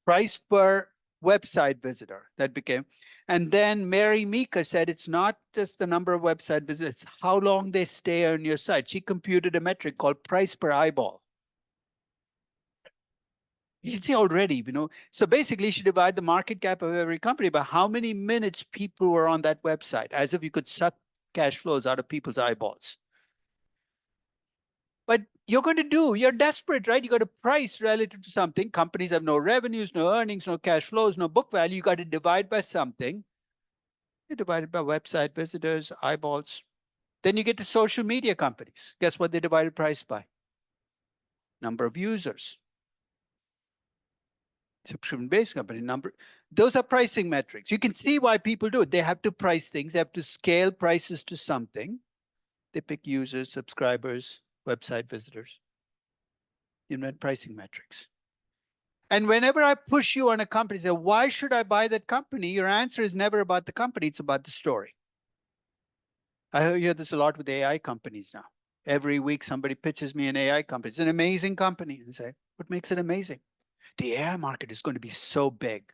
Price per website visitor that became, and then Mary Meeker said it's not just the number of website visitors, it's how long they stay on your site. She computed a metric called price per eyeball. You can see already, so basically she divided the market cap of every company by how many minutes people were on that website, as if you could suck cash flows out of people's eyeballs. But you're going to do? You're desperate, right? You got to price relative to something. Companies have no revenues, no earnings, no cash flows, no book value. You got to divide by something. You divide it by website visitors, eyeballs. Then you get to social media companies. Guess what they divided price by? Number of users. Subscription-based company number. Those are pricing metrics. You can see why people do it. They have to price things. They have to scale prices to something. They pick users, subscribers, website visitors. Invent pricing metrics. And whenever I push you on a company, say, why should I buy that company? Your answer is never about the company. It's about the story. I hear this a lot with AI companies now. Every week, somebody pitches me an AI company. It's an amazing company. And say, what makes it amazing? The AI market is going to be so big.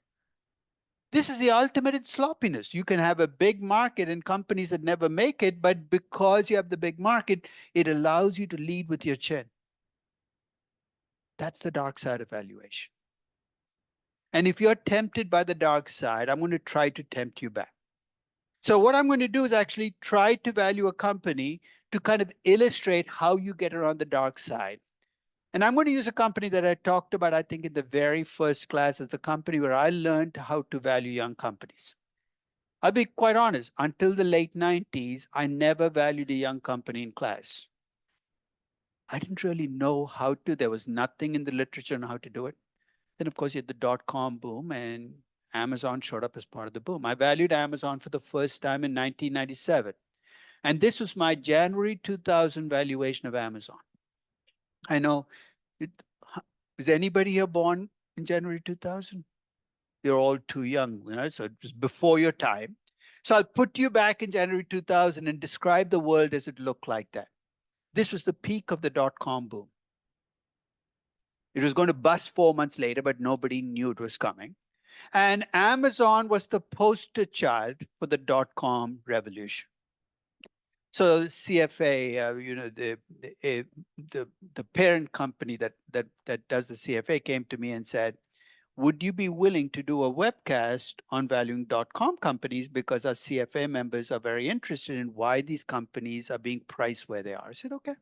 This is the ultimate in sloppiness. You can have a big market and companies that never make it, but because you have the big market, it allows you to lead with your chin. That's the dark side of valuation. And if you're tempted by the dark side, I'm going to try to tempt you back. So what I'm going to do is actually try to value a company to kind of illustrate how you get around the dark side. And I'm going to use a company that I talked about, I think, in the very first class as the company where I learned how to value young companies. I'll be quite honest, until the late 90s, I never valued a young company in class. I didn't really know how to. There was nothing in the literature on how to do it. Then, of course, you had the dot-com boom, and Amazon showed up as part of the boom. I valued Amazon for the first time in 1997. And this was my January 2000 valuation of Amazon. I know, is anybody here born in January 2000? You're all too young, so it was before your time. So I'll put you back in January 2000 and describe the world as it looked like that. This was the peak of the dot-com boom. It was going to bust 4 months later, but nobody knew it was coming. And Amazon was the poster child for the dot-com revolution. So CFA, the parent company that does the CFA came to me and said, would you be willing to do a webcast on valuing dot-com companies because our CFA members are very interested in why these companies are being priced where they are? I said, okay.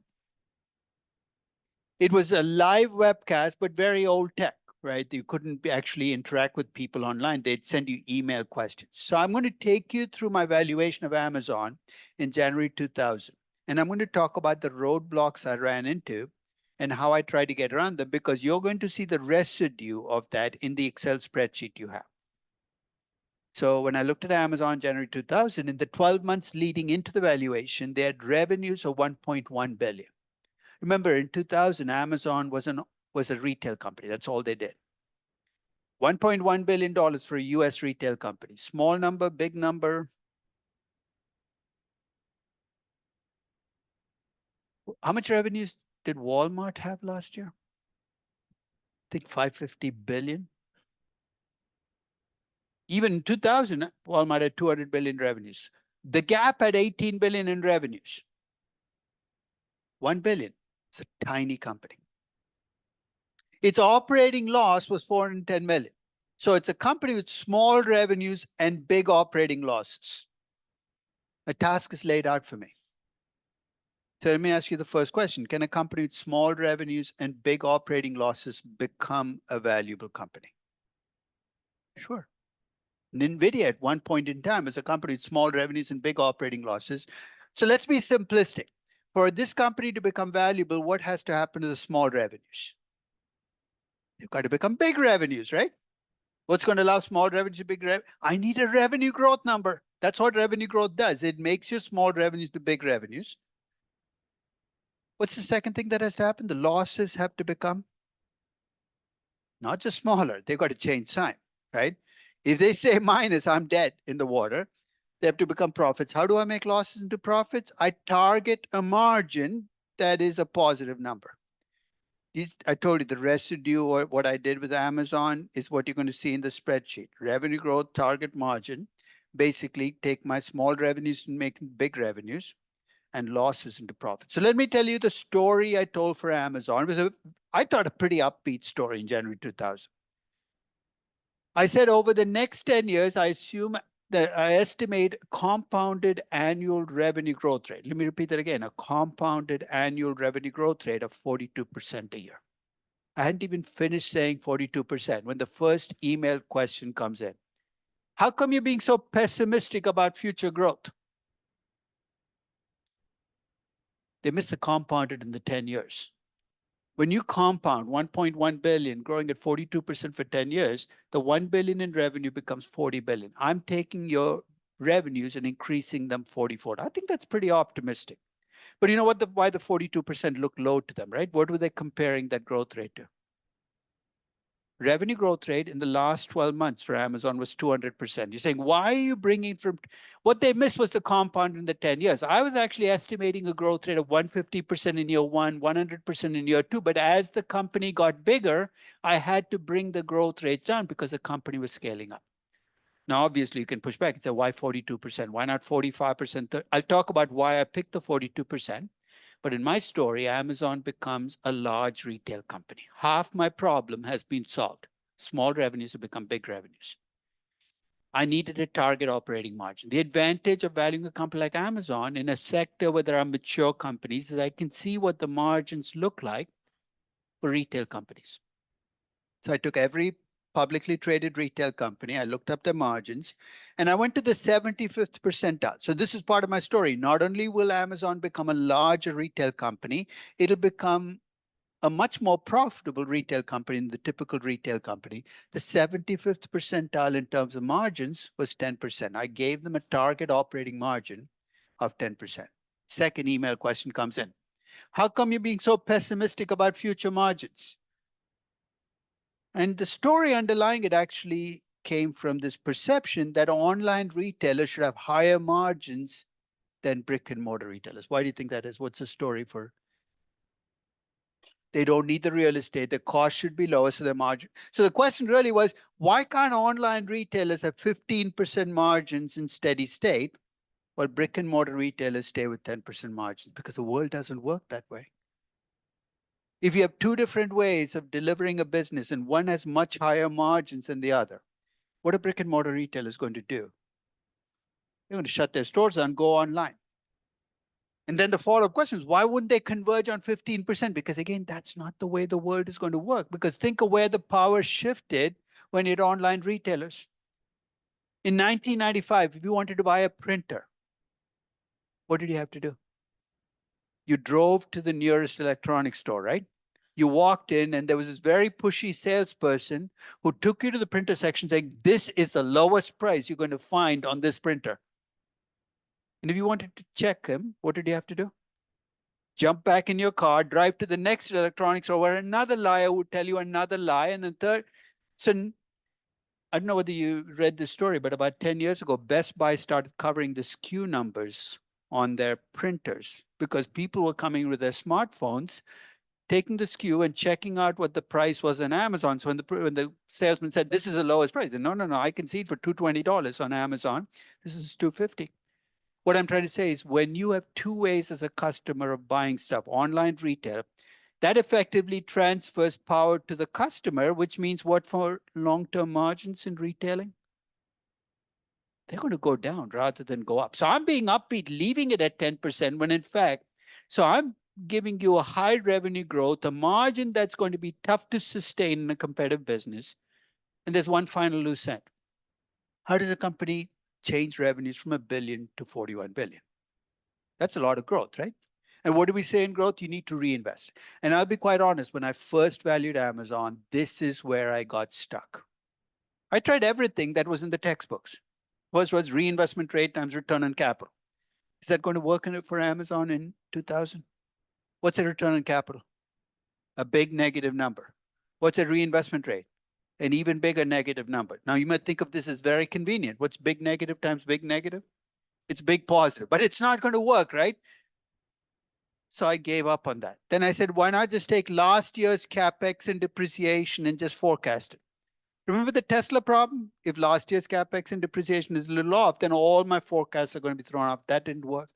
It was a live webcast, but very old tech, right? You couldn't actually interact with people online. They'd send you email questions. So I'm going to take you through my valuation of Amazon in January 2000. And I'm going to talk about the roadblocks I ran into and how I try to get around them, because you're going to see the residue of that in the Excel spreadsheet you have. So when I looked at Amazon January 2000, in the 12 months leading into the valuation, they had revenues of 1.1 billion. Remember, in 2000, Amazon was a retail company. That's all they did. $1.1 billion for a US retail company. Small number, big number. How much revenues did Walmart have last year? I think 550 billion. Even in 2000, Walmart had 200 billion revenues. The Gap had 18 billion in revenues. 1 billion. It's a tiny company. Its operating loss was 410 million. So it's a company with small revenues and big operating losses. A task is laid out for me. So let me ask you the first question. Can a company with small revenues and big operating losses become a valuable company? Sure. NVIDIA at one point in time was a company with small revenues and big operating losses. So let's be simplistic. For this company to become valuable, what has to happen to the small revenues? They've got to become big revenues, right? What's going to allow small revenues to big revenue? I need a revenue growth number. That's what revenue growth does. It makes your small revenues to big revenues. What's the second thing that has to happen? The losses have to become not just smaller. They've got to change sign, right? If they say minus, I'm dead in the water. They have to become profits. How do I make losses into profits? I target a margin that is a positive number. I told you the residue, or what I did with Amazon, is what you're going to see in the spreadsheet. Revenue growth, target margin. Basically, take my small revenues and make big revenues, and losses into profit. So let me tell you the story I told for Amazon. It was I thought, a pretty upbeat story in January 2000. I said over the next 10 years, I assume I estimate compounded annual revenue growth rate. Let me repeat that again, a compounded annual revenue growth rate of 42% a year. I hadn't even finished saying 42% when the first email question comes in. How come you're being so pessimistic about future growth? They missed the compounded in the 10 years. When you compound 1.1 billion growing at 42% for 10 years, the 1 billion in revenue becomes 40 billion. I'm taking your revenues and increasing them 44. I think that's pretty optimistic. But you know what? Why the 42% look low to them, right? What were they comparing that growth rate to? Revenue growth rate in the last 12 months for Amazon was 200%. You're saying, why are you bringing from, what they missed was the compound in the 10 years. I was actually estimating a growth rate of 150% in year one, 100% in year two. But as the company got bigger, I had to bring the growth rates down because the company was scaling up. Now, obviously, you can push back and say, why 42%? Why not 45%? I'll talk about why I picked the 42%. But in my story, Amazon becomes a large retail company. Half my problem has been solved. Small revenues have become big revenues. I needed a target operating margin. The advantage of valuing a company like Amazon in a sector where there are mature companies is I can see what the margins look like for retail companies. So I took every publicly traded retail company. I looked up the margins and I went to the 75th percentile. So this is part of my story. Not only will Amazon become a larger retail company, it'll become a much more profitable retail company than the typical retail company. The 75th percentile in terms of margins was 10%. I gave them a target operating margin of 10%. Second email question comes in. How come you're being so pessimistic about future margins? And the story underlying it actually came from this perception that online retailers should have higher margins than brick and mortar retailers. Why do you think that is? What's the story for? They don't need the real estate. The cost should be lower, so their margin. So the question really was, why can't online retailers have 15% margins in steady state, while brick and mortar retailers stay with 10% margins? Because the world doesn't work that way. If you have two different ways of delivering a business and one has much higher margins than the other, what are brick and mortar retailers going to do? They're going to shut their stores and go online. And then the follow-up question is, why wouldn't they converge on 15%? Because again, that's not the way the world is going to work. Because think of where the power shifted when you had online retailers. In 1995, if you wanted to buy a printer, what did you have to do? You drove to the nearest electronics store, right? You walked in and there was this very pushy salesperson who took you to the printer section saying, this is the lowest price you're going to find on this printer. And if you wanted to check him, what did you have to do? Jump back in your car, drive to the next electronics store where another liar would tell you another lie. And then third, so I don't know whether you read this story, but about 10 years ago, Best Buy started covering the SKU numbers on their printers because people were coming with their smartphones, taking the SKU and checking out what the price was on Amazon. So when the salesman said, this is the lowest price, no, I can see it for $220 on Amazon. This is $250. What I'm trying to say is when you have two ways as a customer of buying stuff, online retail, that effectively transfers power to the customer, which means what for long-term margins in retailing? They're going to go down rather than go up. So I'm being upbeat, leaving it at 10% when in fact, so I'm giving you a high revenue growth, a margin that's going to be tough to sustain in a competitive business. And there's one final loose end. How does a company change revenues from $1 billion to $41 billion? That's a lot of growth, right? And what do we say in growth? You need to reinvest. And I'll be quite honest, when I first valued Amazon, this is where I got stuck. I tried everything that was in the textbooks. First was reinvestment rate times return on capital. Is that going to work for Amazon in 2000? What's a return on capital? A big negative number. What's a reinvestment rate? An even bigger negative number. Now you might think of this as very convenient. What's big negative times big negative? It's big positive, but it's not going to work, right? So I gave up on that. Then I said, why not just take last year's CapEx and depreciation and just forecast it? Remember the Tesla problem? If last year's CapEx and depreciation is a little off, then all my forecasts are going to be thrown off. That didn't work.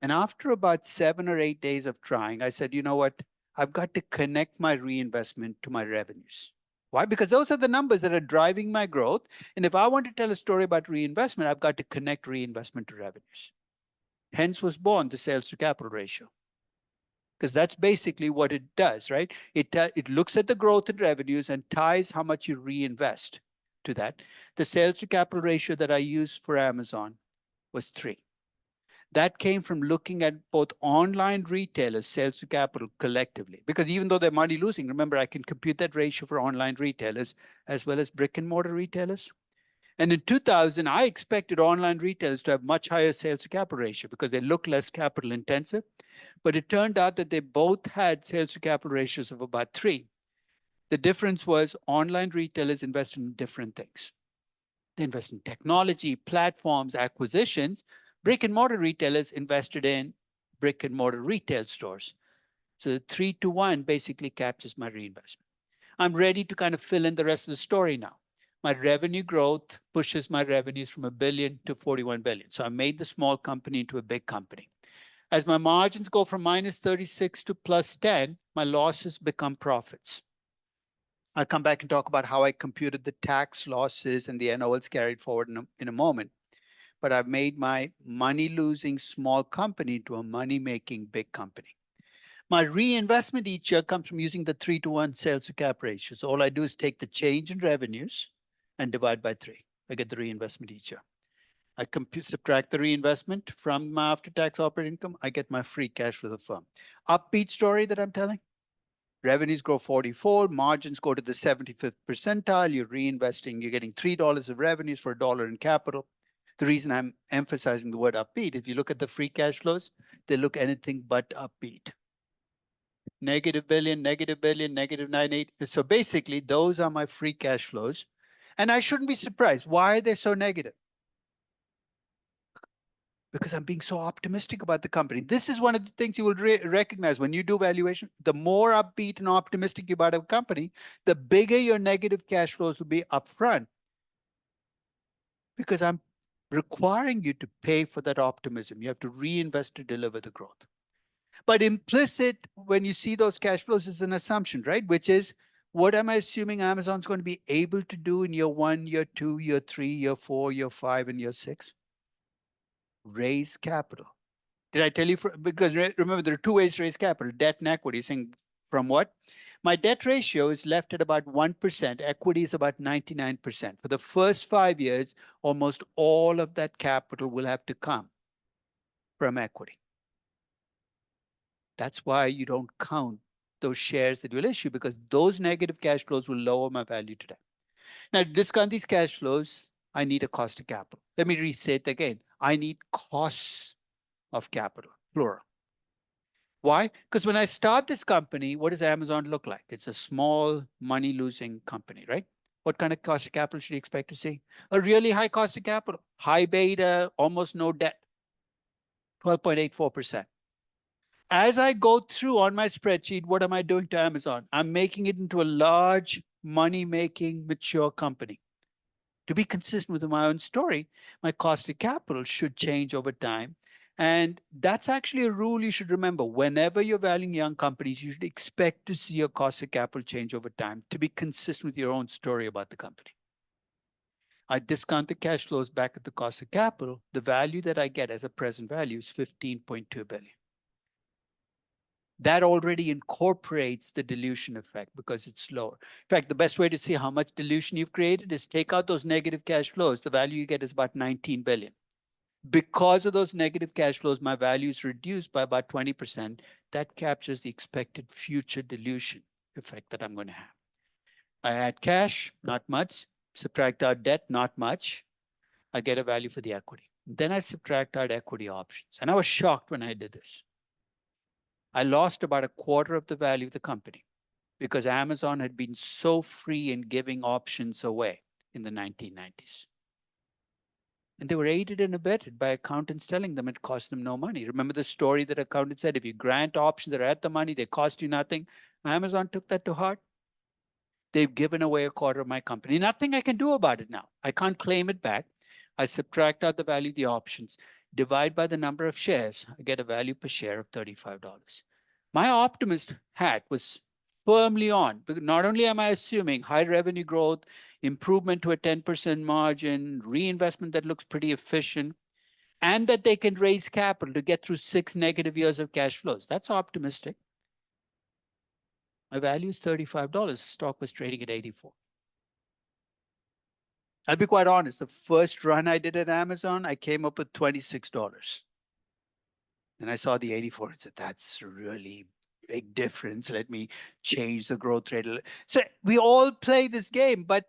And after about 7 or 8 days of trying, I said, you know what? I've got to connect my reinvestment to my revenues. Why? Because those are the numbers that are driving my growth. And if I want to tell a story about reinvestment, I've got to connect reinvestment to revenues. Hence was born the sales to capital ratio. Because that's basically what it does, right? It looks at the growth in revenues and ties how much you reinvest to that. The sales to capital ratio that I used for Amazon was 3. That came from looking at both online retailers' sales to capital collectively. Because even though they're money losing, remember, I can compute that ratio for online retailers as well as brick and mortar retailers. And in 2000, I expected online retailers to have much higher sales to capital ratio because they look less capital intensive. But it turned out that they both had sales to capital ratios of about 3. The difference was online retailers invested in different things. They invest in technology, platforms, acquisitions. Brick and mortar retailers invested in brick and mortar retail stores. So the 3-to-1 basically captures my reinvestment. I'm ready to kind of fill in the rest of the story now. My revenue growth pushes my revenues from $1 billion to $41 billion. So I made the small company into a big company. As my margins go from -36 to +10, my losses become profits. I'll come back and talk about how I computed the tax losses and the NOLs carried forward in a moment. But I've made my money-losing small company to a money-making big company. My reinvestment each year comes from using the 3-to-1 sales to cap ratio. So all I do is take the change in revenues and divide by 3. I get the reinvestment each year. I subtract the reinvestment from my after-tax operating income. I get my free cash for the firm. Upbeat story that I'm telling. Revenues grow 44, margins go to the 75th percentile. You're reinvesting, you're getting $3 of revenues for $1 in capital. The reason I'm emphasizing the word upbeat, if you look at the free cash flows, they look anything but upbeat. Negative billion, negative billion, negative 98. So basically, those are my free cash flows. And I shouldn't be surprised. Why are they so negative? Because I'm being so optimistic about the company. This is one of the things you will recognize when you do valuation. The more upbeat and optimistic you about a company, the bigger your negative cash flows will be upfront. Because I'm requiring you to pay for that optimism. You have to reinvest to deliver the growth. But implicit when you see those cash flows is an assumption, right? Which is, what am I assuming Amazon's going to be able to do in year 1, year 2, year 3, year 4, year 5, and year 6? Raise capital. Did I tell you? Because remember, there are 2 ways to raise capital, debt and equity. Saying from what? My debt ratio is left at about 1%. Equity is about 99%. For the first 5 years, almost all of that capital will have to come from equity. That's why you don't count those shares that you'll issue, because those negative cash flows will lower my value today. Now, to discount these cash flows, I need a cost of capital. Let me restate again. I need costs of capital, plural. Why? Because when I start this company, what does Amazon look like? It's a small money-losing company, right? What kind of cost of capital should you expect to see? A really high cost of capital, high beta, almost no debt, 12.84%. As I go through on my spreadsheet, what am I doing to Amazon? I'm making it into a large, money-making, mature company. To be consistent with my own story, my cost of capital should change over time. And that's actually a rule you should remember. Whenever you're valuing young companies, you should expect to see your cost of capital change over time to be consistent with your own story about the company. I discount the cash flows back at the cost of capital. The value that I get as a present value is $15.2 billion. That already incorporates the dilution effect because it's lower. In fact, the best way to see how much dilution you've created is take out those negative cash flows. The value you get is about 19 billion. Because of those negative cash flows, my value is reduced by about 20%. That captures the expected future dilution effect that I'm going to have. I add cash, not much. Subtract out debt, not much. I get a value for the equity. Then I subtract out equity options. And I was shocked when I did this. I lost about a quarter of the value of the company because Amazon had been so free in giving options away in the 1990s. And they were aided and abetted by accountants telling them it cost them no money. Remember the story that accountant said, if you grant options that are at the money, they cost you nothing. Amazon took that to heart. They've given away a quarter of my company. Nothing I can do about it now. I can't claim it back. I subtract out the value of the options, divide by the number of shares. I get a value per share of $35. My optimist hat was firmly on. Because not only am I assuming high revenue growth, improvement to a 10% margin, reinvestment that looks pretty efficient, and that they can raise capital to get through 6 negative years of cash flows. That's optimistic. My value is $35. Stock was trading at 84. I'll be quite honest. The first run I did at Amazon, I came up with $26. And I saw the 84 and said, that's a really big difference. Let me change the growth rate. So we all play this game, but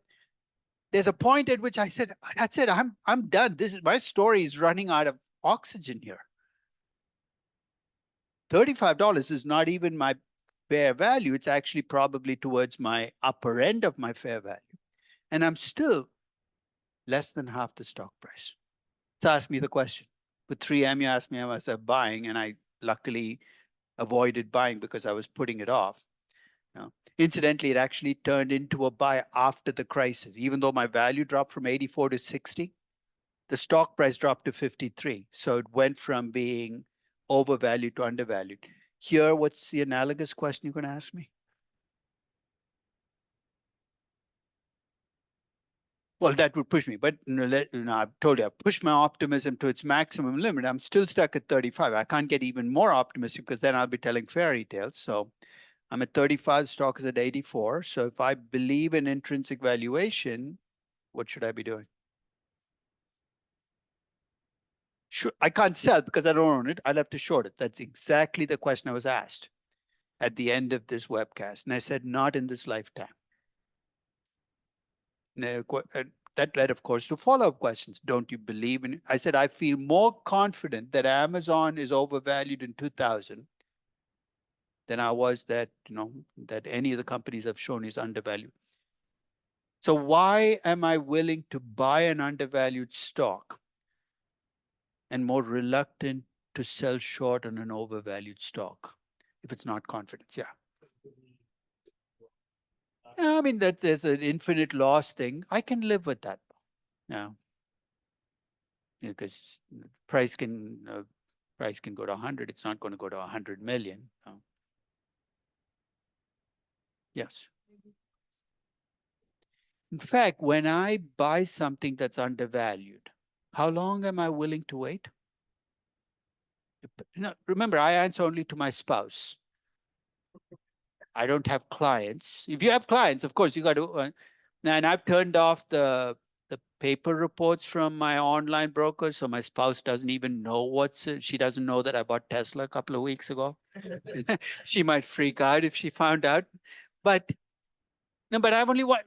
there's a point at which I said, that's it. I'm done. This is my story is running out of oxygen here. $35 is not even my fair value. It's actually probably towards my upper end of my fair value. And I'm still less than half the stock price. So ask me the question. With 3M, you asked me, was I buying? And I luckily avoided buying because I was putting it off. Incidentally, it actually turned into a buy after the crisis. Even though my value dropped from 84 to 60, the stock price dropped to 53. So it went from being overvalued to undervalued. Here, what's the analogous question you're going to ask me? Well, that would push me, but I've told you, I've pushed my optimism to its maximum limit. I'm still stuck at 35. I can't get even more optimistic because then I'll be telling fairy tales. So I'm at 35, stock is at 84. So if I believe in intrinsic valuation, what should I be doing? Sure, I can't sell because I don't own it. I'll have to short it. That's exactly the question I was asked at the end of this webcast. And I said, not in this lifetime. That led, of course, to follow-up questions. Don't you believe in it? I said, I feel more confident that Amazon is overvalued in 2000 than I was that, that any of the companies I've shown is undervalued. So why am I willing to buy an undervalued stock and more reluctant to sell short on an overvalued stock if it's not confidence? Yeah. Yeah, I mean, that there's an infinite loss thing. I can live with that. Yeah. Because price can go to 100. It's not going to go to 100 million. Yes. In fact, when I buy something that's undervalued, how long am I willing to wait? Remember, I answer only to my spouse. I don't have clients. If you have clients, of course, you got to. And I've turned off the paper reports from my online broker, so my spouse doesn't even know she doesn't know that I bought Tesla a couple of weeks ago. She might freak out if she found out. But no, but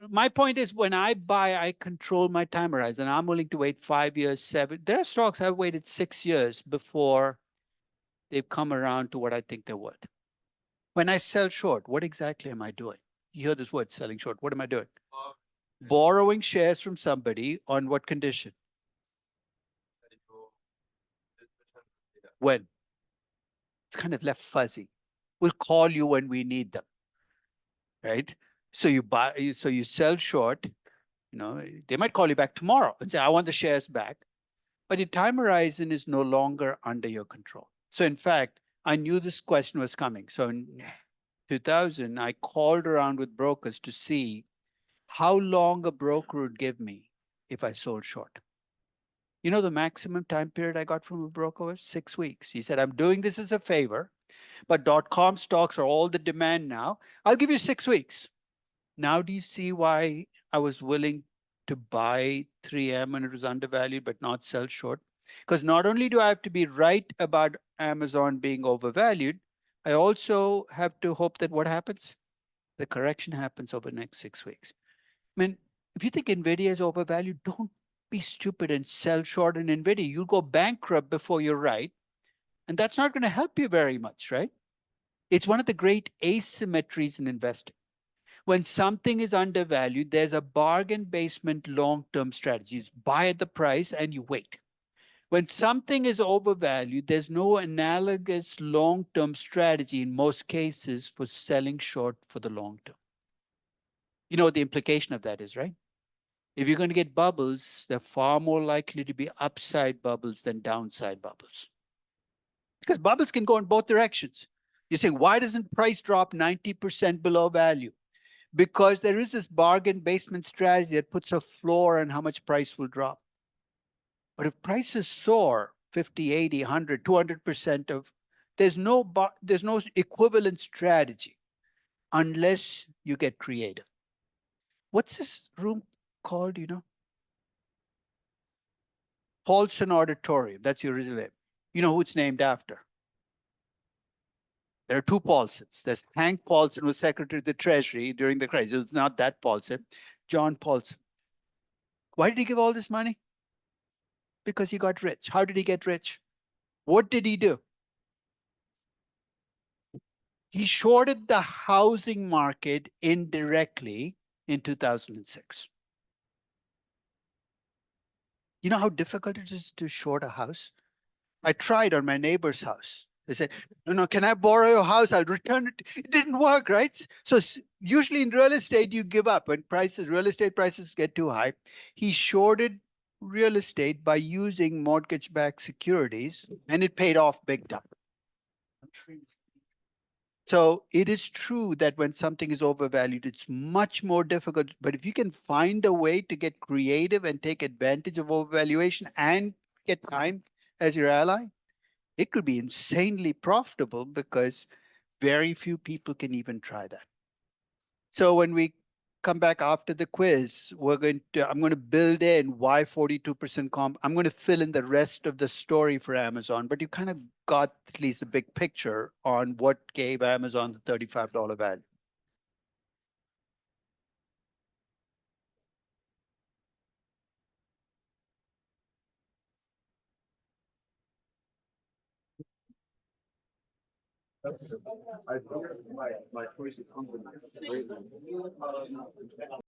my point is when I buy, I control my time horizon. I'm willing to wait 5 years, 7. There are stocks I've waited 6 years before they've come around to what I think they're worth. When I sell short, what exactly am I doing? You hear this word, selling short. What am I doing? Borrowing shares from somebody on what condition? When? It's kind of left fuzzy. We'll call you when we need them, right? So you sell short, they might call you back tomorrow and say, I want the shares back. But your time horizon is no longer under your control. So in fact, I knew this question was coming. So in 2000, I called around with brokers to see how long a broker would give me if I sold short. The maximum time period I got from a broker was 6 weeks. He said, I'm doing this as a favor, but .com stocks are all the demand now. I'll give you 6 weeks. Now do you see why I was willing to buy 3M when it was undervalued, but not sell short? Because not only do I have to be right about Amazon being overvalued, I also have to hope that what happens? The correction happens over the next 6 weeks. I mean, if you think NVIDIA is overvalued, don't be stupid and sell short in NVIDIA. You'll go bankrupt before you're right. And that's not going to help you very much, right? It's one of the great asymmetries in investing. When something is undervalued, there's a bargain basement long-term strategy. You buy at the price and you wait. When something is overvalued, there's no analogous long-term strategy in most cases for selling short for the long term. You know what the implication of that is, right? If you're going to get bubbles, they're far more likely to be upside bubbles than downside bubbles. Because bubbles can go in both directions. You're saying, why doesn't price drop 90% below value? Because there is this bargain basement strategy that puts a floor on how much price will drop. But if prices soar 50, 80, 100, 200% of, there's no equivalent strategy unless you get creative. What's this room called, you know? Paulson Auditorium. That's the original name. You know who it's named after? There are two Paulsons. There's Hank Paulson, who was Secretary of the Treasury during the crisis. It was not that Paulson, John Paulson. Why did he give all this money? Because he got rich. How did he get rich? What did he do? He shorted the housing market indirectly in 2006. You know how difficult it is to short a house? I tried on my neighbor's house. They said, no, can I borrow your house? I'll return it. It didn't work, right? So usually in real estate, you give up when real estate prices get too high. He shorted real estate by using mortgage-backed securities, and it paid off big time. So it is true that when something is overvalued, it's much more difficult. But if you can find a way to get creative and take advantage of overvaluation and get time as your ally, it could be insanely profitable because very few people can even try that. So when we come back after the quiz, I'm going to build in why 42% comp. I'm going to fill in the rest of the story for Amazon, but you kind of got at least the big picture on what gave Amazon the $35 value. I my choice of company.